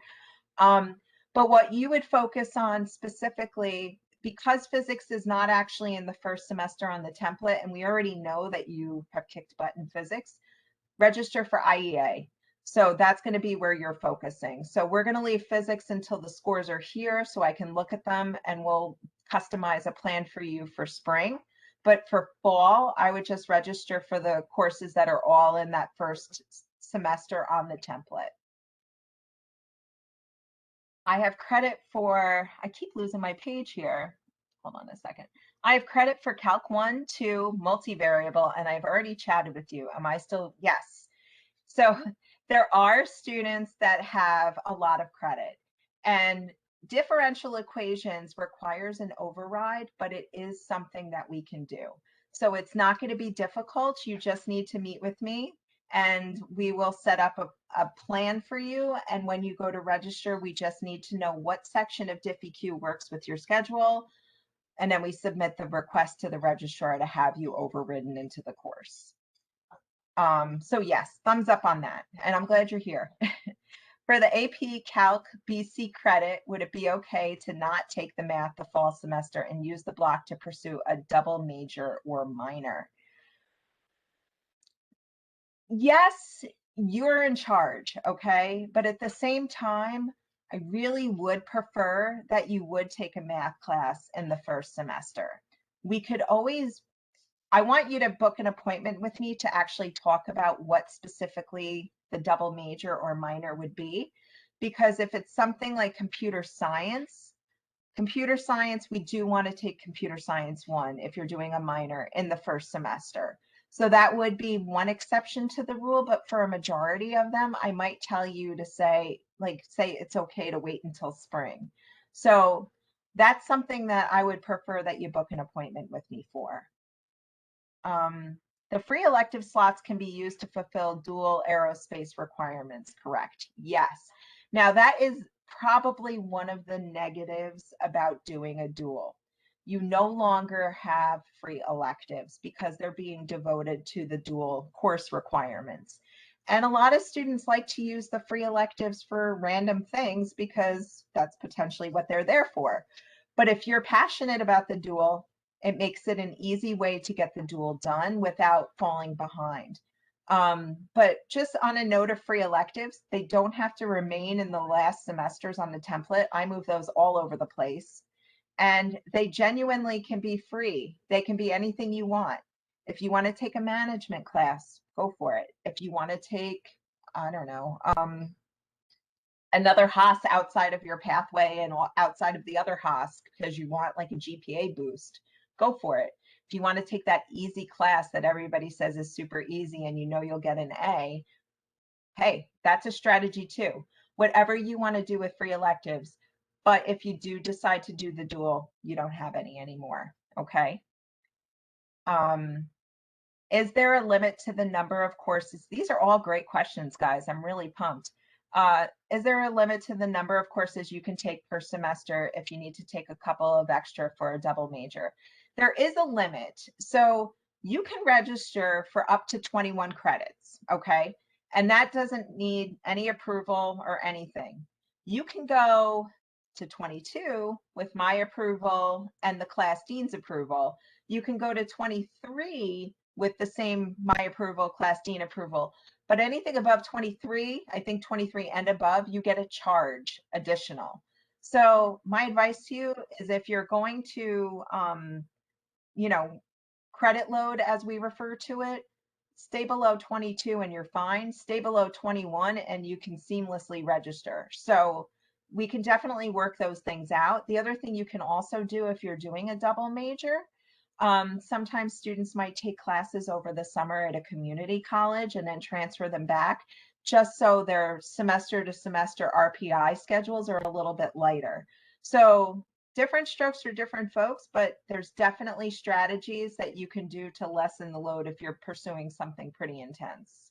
But what you would focus on specifically, because physics is not actually in the first semester on the template, and we already know that you have kicked butt in physics, register for IEA. So that's going to be where you're focusing. So we're going to leave physics until the scores are here so I can look at them, and we'll customize a plan for you for spring. But for fall, I would just register for the courses that are all in that first semester on the template. I have credit for, I keep losing my page here. Hold on a second. I have credit for Calc 1, 2, multivariable, and I've already chatted with you. Am I still? Yes. So there are students that have a lot of credit, and differential equations requires an override, but it is something that we can do. So it's not going to be difficult. You just need to meet with me, and we will set up a plan for you. And when you go to register, we just need to know what section of DiffEQ works with your schedule. And then we submit the request to the registrar to have you overridden into the course. So yes, thumbs up on that. And I'm glad you're here. For the AP Calc BC credit, would it be okay to not take the math the fall semester and use the block to pursue a double major or minor? Yes, you're in charge, okay? But at the same time, I really would prefer that you would take a math class in the first semester. We could always, I want you to book an appointment with me to actually talk about what specifically the double major or minor would be. Because if it's something like computer science, we do want to take computer science 1 if you're doing a minor in the first semester. So that would be one exception to the rule, but for a majority of them, I might tell you to say it's okay to wait until spring. So that's something that I would prefer that you book an appointment with me for. The free elective slots can be used to fulfill dual aerospace requirements, correct? Yes. Now that is probably one of the negatives about doing a dual. You no longer have free electives because they're being devoted to the dual course requirements. And a lot of students like to use the free electives for random things because that's potentially what they're there for. But if you're passionate about the dual, it makes it an easy way to get the dual done without falling behind. But just on a note of free electives, they don't have to remain in the last semesters on the template. I move those all over the place. And they genuinely can be free. They can be anything you want. If you want to take a management class, go for it. If you want to take, I don't know, another Haas outside of your pathway and outside of the other Haas because you want like a GPA boost, go for it. If you want to take that easy class that everybody says is super easy and you know you'll get an A, hey, that's a strategy too. Whatever you want to do with free electives. But if you do decide to do the dual, you don't have any anymore, okay? Is there a limit to the number of courses? These are all great questions, guys. I'm really pumped. Is there a limit to the number of courses you can take per semester if you need to take a couple of extra for a double major? There is a limit. So you can register for up to 21 credits, okay? And that doesn't need any approval or anything. You can go to 22 with my approval and the class dean's approval. You can go to 23 with the same my approval, class dean approval. But anything above 23, I think 23 and above, you get a charge additional. So my advice to you is if you're going to, credit load as we refer to it, stay below 22 and you're fine. Stay below 21 and you can seamlessly register. So we can definitely work those things out. The other thing you can also do if you're doing a double major, sometimes students might take classes over the summer at a community college and then transfer them back, just so their semester to semester RPI schedules are a little bit lighter. So different strokes for different folks, but there's definitely strategies that you can do to lessen the load if you're pursuing something pretty intense.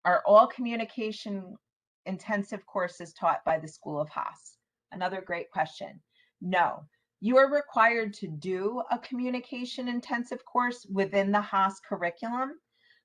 Are all communication intensive courses taught by the School of Haas? Another great question. No, you are required to do a communication intensive course within the Haas curriculum,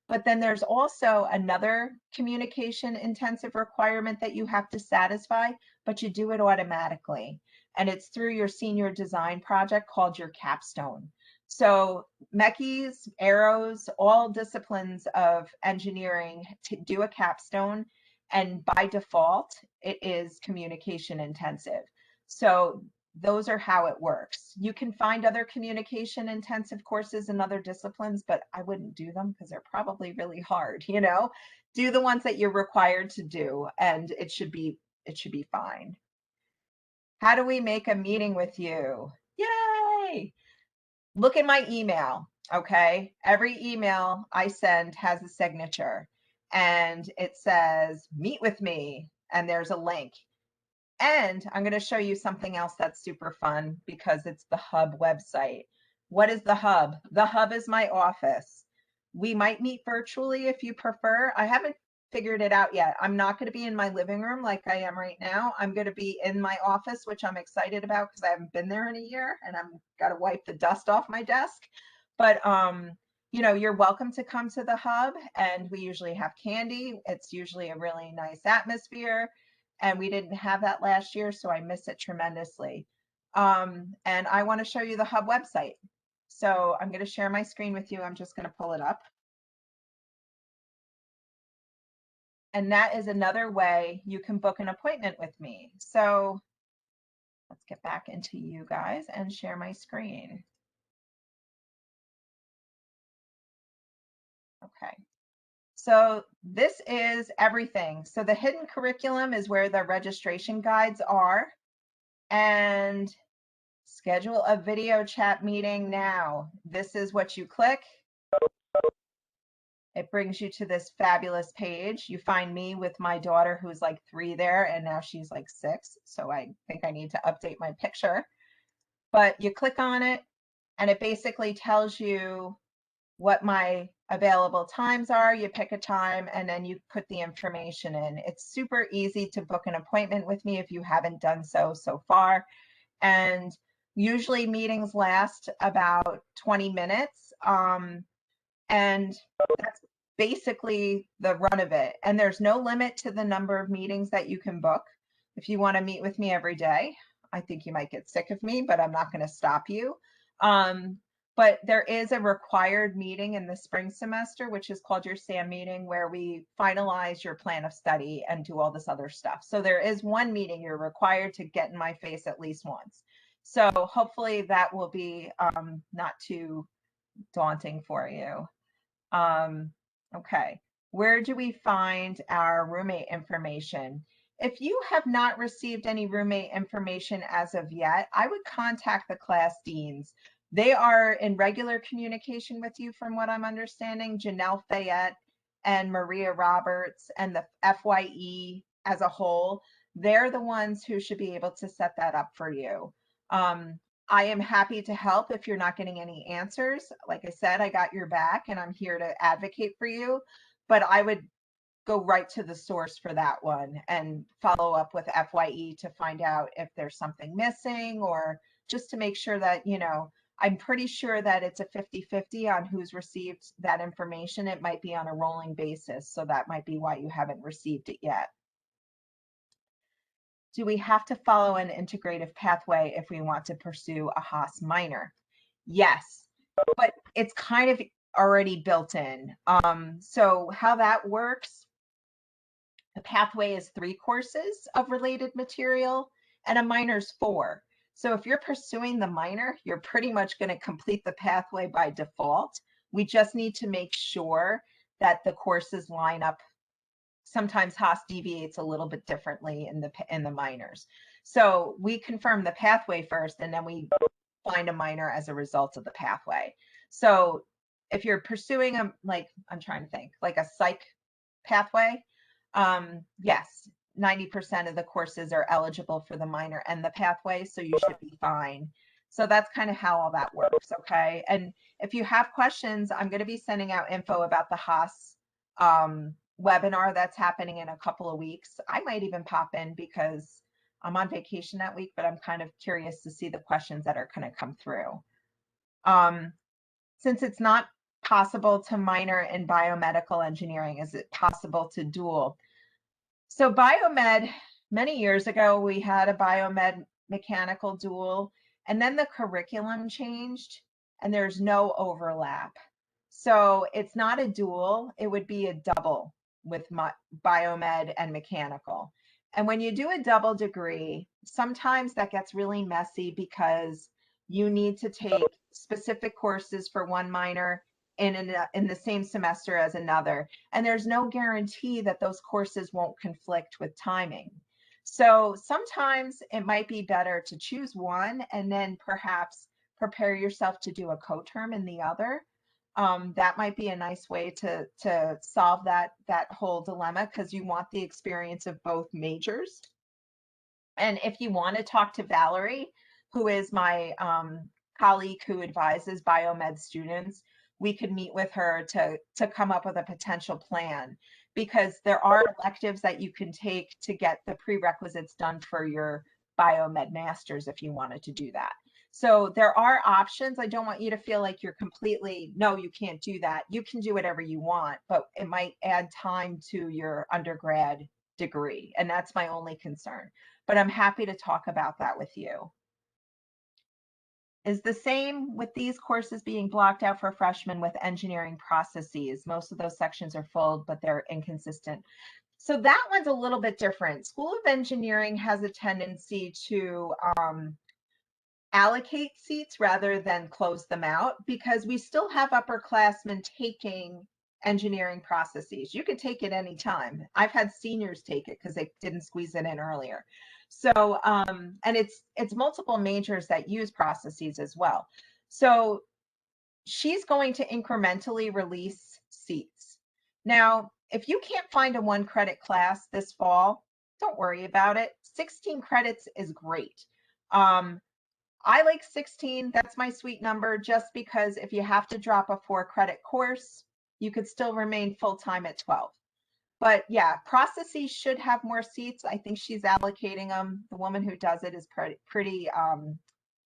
but then there's also another communication intensive requirement that you have to satisfy, but you do it automatically. And it's through your senior design project called your capstone. So Mechis, Aeros, all disciplines of engineering to do a capstone, and by default, it is communication intensive. So those are how it works. You can find other communication intensive courses in other disciplines, but I wouldn't do them because they're probably really hard, you know? Do the ones that you're required to do, and it should be fine. How do we make a meeting with you? Yay! Look at my email, okay? Every email I send has a signature, and it says, meet with me, and there's a link. And I'm going to show you something else that's super fun because it's the Hub website. What is the Hub? The Hub is my office. We might meet virtually if you prefer. I haven't figured it out yet. I'm not going to be in my living room like I am right now. I'm going to be in my office, which I'm excited about because I haven't been there in a year and I'm got to wipe the dust off my desk. But you know, you're welcome to come to the Hub, and we usually have candy. It's usually a really nice atmosphere, and we didn't have that last year, so I miss it tremendously. And I want to show you the Hub website. So I'm going to share my screen with you. I'm just going to pull it up. And that is another way you can book an appointment with me. So let's get back into you guys and share my screen. Okay. So this is everything. So the hidden curriculum is where the registration guides are. And schedule a video chat meeting now. This is what you click. It brings you to this fabulous page. You find me with my daughter who's like 3 there, and now she's like 6. So I think I need to update my picture. But you click on it, and it basically tells you what my available times are. You pick a time, and then you put the information in. It's super easy to book an appointment with me if you haven't done so far. And usually meetings last about 20 minutes. And that's basically the run of it. And there's no limit to the number of meetings that you can book. If you want to meet with me every day, I think you might get sick of me, but I'm not going to stop you. But there is a required meeting in the spring semester, which is called your SAM meeting, where we finalize your plan of study and do all this other stuff. So there is one meeting you're required to get in my face at least once. So hopefully that will be not too daunting for you. Okay, where do we find our roommate information? If you have not received any roommate information as of yet, I would contact the class deans. They are in regular communication with you from what I'm understanding, Janelle Fayette and Maria Roberts and the FYE as a whole. They're the ones who should be able to set that up for you. I am happy to help if you're not getting any answers. Like I said, I got your back and I'm here to advocate for you, but I would go right to the source for that one and follow up with FYE to find out if there's something missing, or just to make sure that, you know, I'm pretty sure that it's a 50-50 on who's received that information. It might be on a rolling basis, so that might be why you haven't received it yet. Do we have to follow an integrative pathway if we want to pursue a Haas minor? Yes, but it's kind of already built in. So how that works, the pathway is 3 courses of related material and a minor's 4. So if you're pursuing the minor, you're pretty much going to complete the pathway by default. We just need to make sure that the courses line up sometimes Haas deviates a little bit differently in the minors. So we confirm the pathway first, and then we find a minor as a result of the pathway. So if you're pursuing like, I'm trying to think, like a psych pathway, yes, 90% of the courses are eligible for the minor and the pathway, so you should be fine. So that's kind of how all that works, okay? And if you have questions, I'm going to be sending out info about the Haas webinar that's happening in a couple of weeks. I might even pop in because I'm on vacation that week, but I'm kind of curious to see the questions that are going to come through. Since it's not possible to minor in biomedical engineering, is it possible to dual? So biomed, many years ago, we had a biomed mechanical dual, and then the curriculum changed and there's no overlap. So it's not a dual, it would be a double with biomed and mechanical. And when you do a double degree, sometimes that gets really messy because you need to take specific courses for one minor in the same semester as another. And there's no guarantee that those courses won't conflict with timing. So sometimes it might be better to choose one and then perhaps prepare yourself to do a coterm in the other. That might be a nice way to solve that whole dilemma, because you want the experience of both majors. And if you want to talk to Valerie, who is my colleague who advises biomed students, we could meet with her to come up with a potential plan, because there are electives that you can take to get the prerequisites done for your biomed masters if you wanted to do that. So there are options. I don't want you to feel like you're completely, no, you can't do that. You can do whatever you want, but it might add time to your undergrad degree. And that's my only concern. But I'm happy to talk about that with you. Is the same with these courses being blocked out for freshmen with engineering processes. Most of those sections are full, but they're inconsistent. So that one's a little bit different. School of Engineering has a tendency to allocate seats rather than close them out, because we still have upperclassmen taking engineering processes. You could take it anytime. I've had seniors take it because they didn't squeeze it in earlier. So, and it's multiple majors that use processes as well. So she's going to incrementally release seats. Now, if you can't find a 1 credit class this fall, don't worry about it. 16 credits is great. I like 16. That's my sweet number, just because if you have to drop a 4 credit course, you could still remain full-time at 12. But yeah, processes should have more seats. I think she's allocating them. The woman who does it is pretty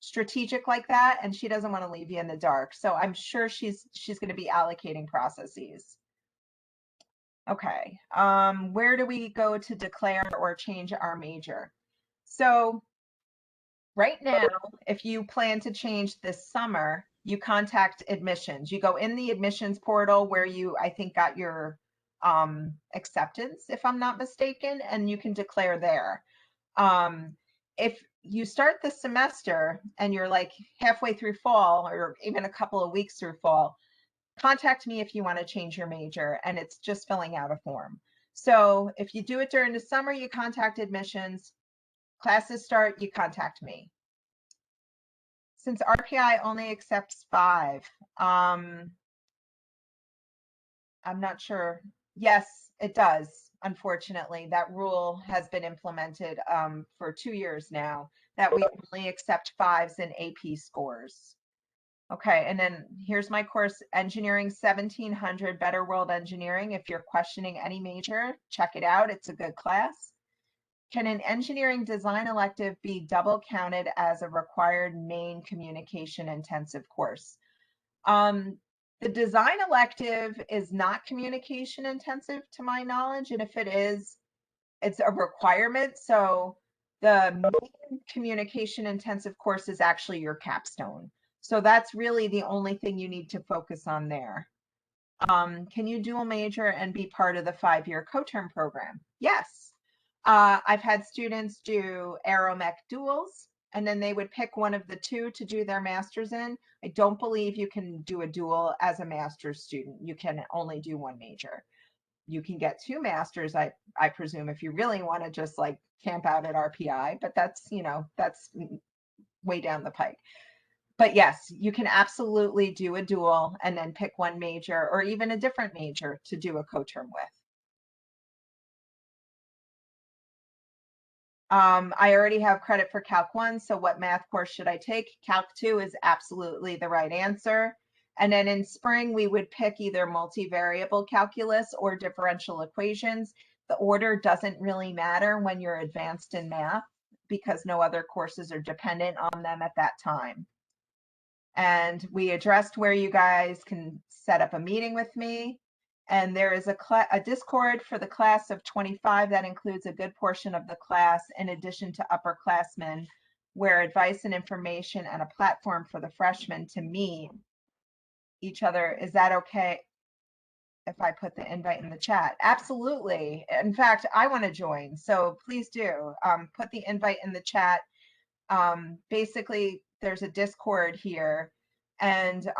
strategic like that, and she doesn't want to leave you in the dark. So I'm sure she's going to be allocating processes. Okay, where do we go to declare or change our major? So right now, if you plan to change this summer, you contact admissions. You go in the admissions portal where you, I think, got your acceptance, if I'm not mistaken, and you can declare there. If you start the semester and you're like halfway through fall or even a couple of weeks through fall, contact me if you want to change your major, and it's just filling out a form. So if you do it during the summer, you contact admissions. Classes start, you contact me. Since RPI only accepts 5, I'm not sure. Yes, it does. Unfortunately, that rule has been implemented for 2 years now, that we only accept 5s in AP scores. Okay, and then here's my course, Engineering 1700, Better World Engineering. If you're questioning any major, check it out. It's a good class. Can an engineering design elective be double counted as a required main communication intensive course? The design elective is not communication intensive to my knowledge, and if it is, it's a requirement. So the main communication intensive course is actually your capstone. So that's really the only thing you need to focus on there. Can you dual major and be part of the 5-year coterm program? Yes. I've had students do aeromech duals, and then they would pick one of the 2 to do their master's in. I don't believe you can do a dual as a master's student. You can only do one major. you can get 2 masters, I presume, if you really want to just like camp out at RPI, but that's, you know, that's way down the pike. But yes, you can absolutely do a dual and then pick one major or even a different major to do a coterm with. I already have credit for Calc 1, so what math course should I take? Calc 2 is absolutely the right answer. And then in spring, we would pick either multivariable calculus or differential equations. The order doesn't really matter when you're advanced in math because no other courses are dependent on them at that time. And we addressed where you guys can set up a meeting with me. And there is a Discord for the class of 25 that includes a good portion of the class in addition to upperclassmen, where advice and information and a platform for the freshmen to meet each other. Is that okay if I put the invite in the chat? Absolutely. In fact, I want to join, so please do put the invite in the chat. Basically, there's a Discord here, and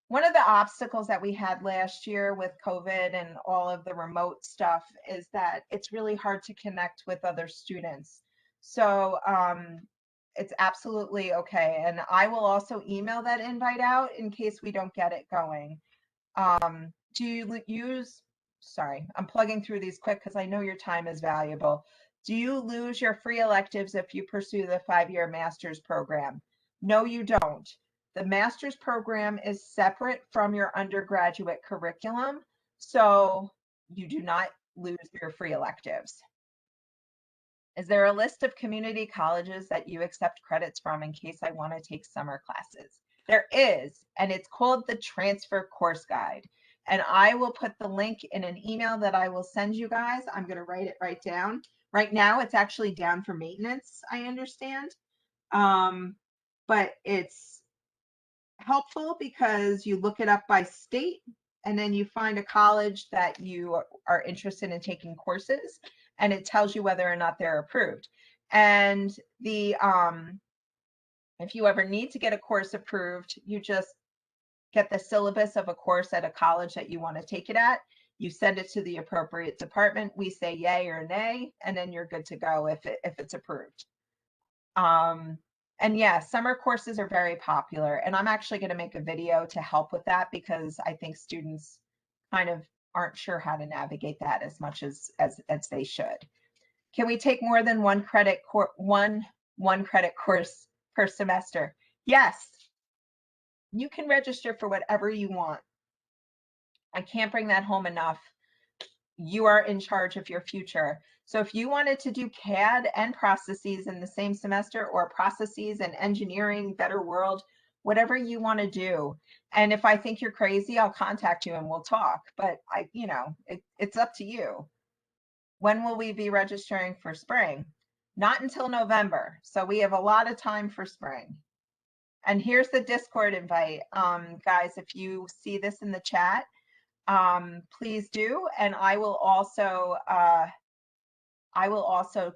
one of the obstacles that we had last year with COVID and all of the remote stuff is that it's really hard to connect with other students. So it's absolutely okay. And I will also email that invite out in case we don't get it going. Do you use, sorry, I'm plugging through these quick because I know your time is valuable. Do you lose your free electives if you pursue the 5-year master's program? No, you don't. The master's program is separate from your undergraduate curriculum, so you do not lose your free electives. Is there a list of community colleges that you accept credits from in case I want to take summer classes? There is, and it's called the Transfer Course Guide. And I will put the link in an email that I will send you guys. I'm going to write it right down. Right now, it's actually down for maintenance, I understand. But it's helpful because you look it up by state and then you find a college that you are interested in taking courses, and it tells you whether or not they're approved. And the if you ever need to get a course approved, you just get the syllabus of a course at a college that you want to take it at. You send it to the appropriate department. We say yay or nay, and then you're good to go if it's approved. And yeah, summer courses are very popular, and I'm actually going to make a video to help with that because I think students kind of aren't sure how to navigate that as much as they should. Can we take more than one credit course per semester? Yes. You can register for whatever you want. I can't bring that home enough. You are in charge of your future. So if you wanted to do CAD and processes in the same semester, or processes and engineering, better world, whatever you want to do. And if I think you're crazy, I'll contact you and we'll talk. But it's up to you. When will we be registering for spring? Not until November. So we have a lot of time for spring. And here's the Discord invite. Guys, if you see this in the chat, please do. And I will also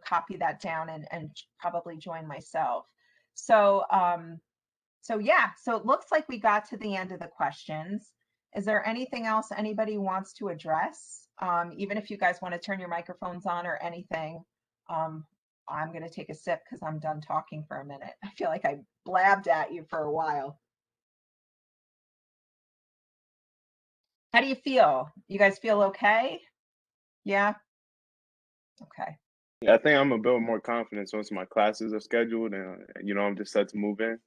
copy that down and probably join myself. So yeah, so it looks like we got to the end of the questions. Is there anything else anybody wants to address? Even if you guys want to turn your microphones on or anything, I'm going to take a sip because I'm done talking for a minute. I feel like I blabbed at you for a while. How do you feel? You guys feel okay? Yeah? Okay. Yeah, I think I'm gonna build more confidence once my classes are scheduled and I'm just set to move in.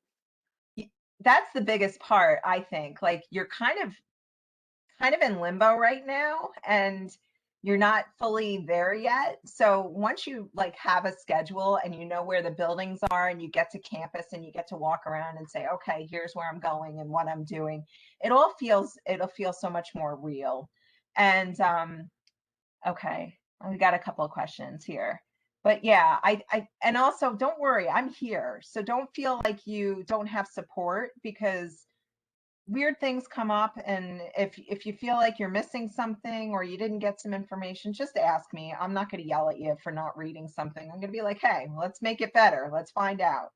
That's the biggest part, I think. Like, you're kind of in limbo right now and you're not fully there yet. So once you like have a schedule and you know where the buildings are and you get to campus and you get to walk around and say, okay, here's where I'm going and what I'm doing, it'll feel so much more real. And okay, we got a couple of questions here. But yeah, and also don't worry, I'm here. So don't feel like you don't have support, because weird things come up, and if you feel like you're missing something or you didn't get some information, just ask me. I'm not going to yell at you for not reading something. I'm going to be like, hey, let's make it better. Let's find out.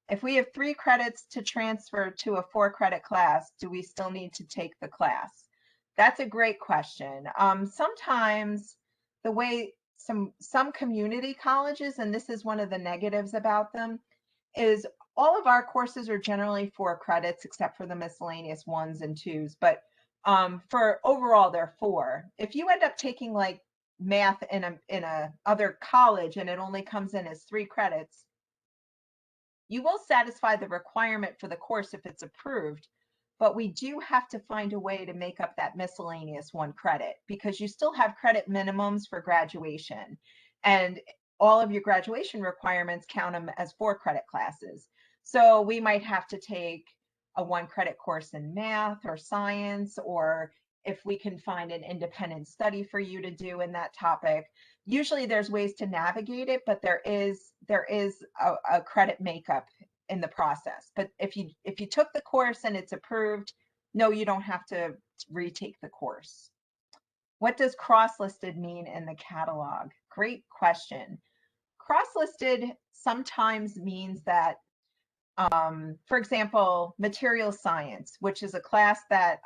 If we have 3 credits to transfer to a 4-credit class, do we still need to take the class? That's a great question. Sometimes the way some community colleges, and this is one of the negatives about them, is all of our courses are generally 4 credits except for the miscellaneous 1s and 2s, but for overall they're 4. If you end up taking like math in a other college and it only comes in as 3 credits, you will satisfy the requirement for the course if it's approved, but we do have to find a way to make up that miscellaneous 1 credit because you still have credit minimums for graduation, and all of your graduation requirements count them as 4 credit classes. So we might have to take a 1 credit course in math or science, or if we can find an independent study for you to do in that topic. Usually there's ways to navigate it, but there is a credit makeup in the process. But if you took the course and it's approved, no, you don't have to retake the course. What does cross-listed mean in the catalog? Great question. Cross-listed sometimes means that, for example, material science, which is a class that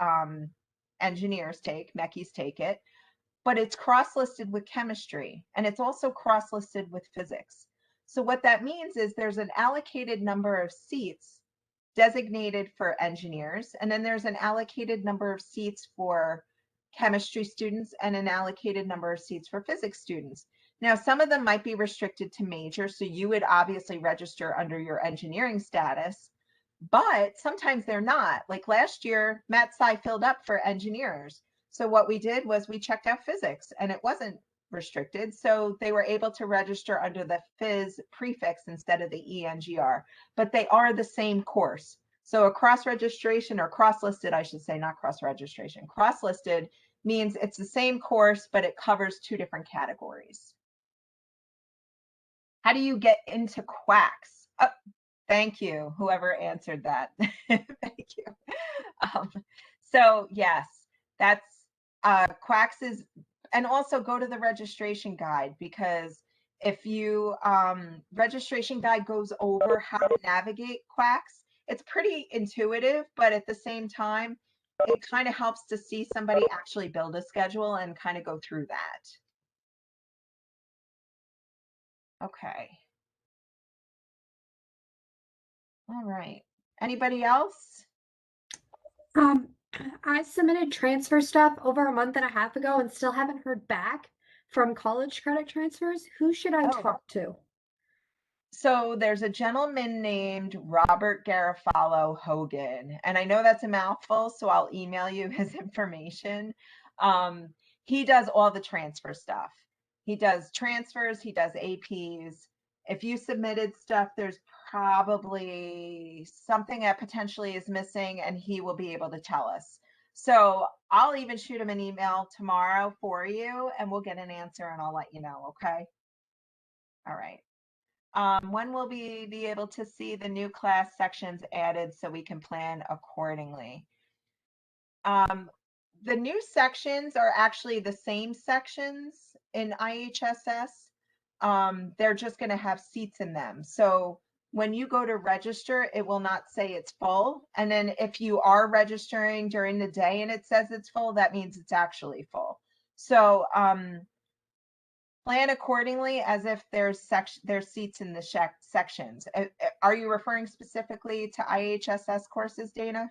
engineers take, mechies take it, but it's cross-listed with chemistry, and it's also cross-listed with physics. So what that means is there's an allocated number of seats designated for engineers, and then there's an allocated number of seats for chemistry students and an allocated number of seats for physics students. Now, some of them might be restricted to major, so you would obviously register under your engineering status, but sometimes they're not. Like last year, Matt Sci filled up for engineers. So what we did was we checked out physics and it wasn't restricted. So they were able to register under the phys prefix instead of the ENGR, but they are the same course. So a cross-registration, or cross-listed, I should say, not cross-registration. Cross-listed means it's the same course, but it covers 2 different categories. How do you get into quacks? Oh, thank you, whoever answered that. Thank you. So yes, that's quacks is, and also go to the registration guide, because if you registration guide goes over how to navigate quacks. It's pretty intuitive, but at the same time, it kind of helps to see somebody actually build a schedule and kind of go through that. Okay. All right. Anybody else? I submitted transfer stuff over a month and a half ago and still haven't heard back from college credit transfers. Who should I talk to? So there's a gentleman named Robert Garofalo Hogan, and I know that's a mouthful, so I'll email you his information. He does all the transfer stuff. He does transfers, he does APs. If you submitted stuff, there's probably something that potentially is missing, and he will be able to tell us. So I'll even shoot him an email tomorrow for you, and we'll get an answer, and I'll let you know, okay? All right. When will we be able to see the new class sections added so we can plan accordingly? The new sections are actually the same sections in IHSS. They're just going to have seats in them. So when you go to register, it will not say it's full. And then if you are registering during the day and it says it's full, that means it's actually full. So plan accordingly as if there's seats in the sections. Are you referring specifically to IHSS courses, Dana?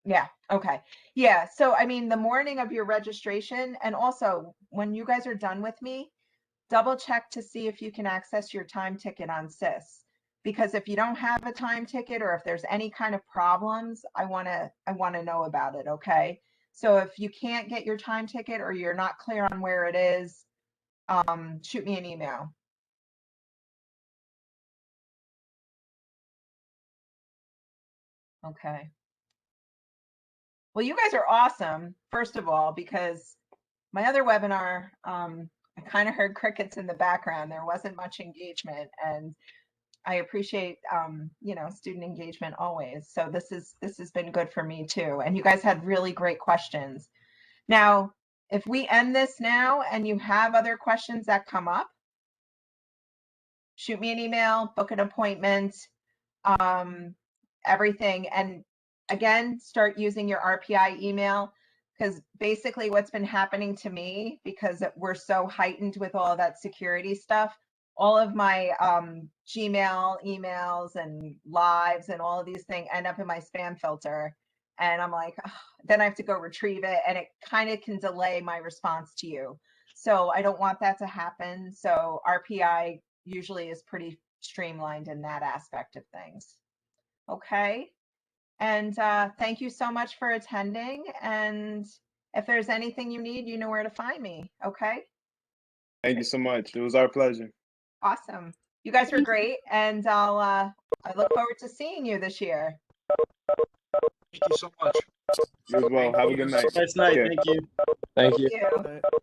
Yeah, okay. Yeah, so I mean, the morning of your registration, and also when you guys are done with me, double check to see if you can access your time ticket on SIS. Because if you don't have a time ticket, or if there's any kind of problems, I wanna know about it, okay? So if you can't get your time ticket or you're not clear on where it is, shoot me an email. Okay. Well, you guys are awesome, first of all, because my other webinar, I kind of heard crickets in the background. There wasn't much engagement, and I appreciate, you know, student engagement always. So this has been good for me too. And you guys had really great questions. Now, if we end this now and you have other questions that come up, shoot me an email, book an appointment, everything. And again, start using your RPI email, because basically what's been happening to me, because we're so heightened with all of that security stuff, all of my Gmail emails and lives and all of these things end up in my spam filter. And I'm like, ugh, then I have to go retrieve it, and it kind of can delay my response to you. So I don't want that to happen. So RPI usually is pretty streamlined in that aspect of things. Okay. And thank you so much for attending. And if there's anything you need, you know where to find me. Okay. Thank you so much. It was our pleasure. Awesome. You guys were great. And I look forward to seeing you this year. Thank you so much. You as well. Have a good night. Nice night. Okay. Thank you. Thank you. Thank you.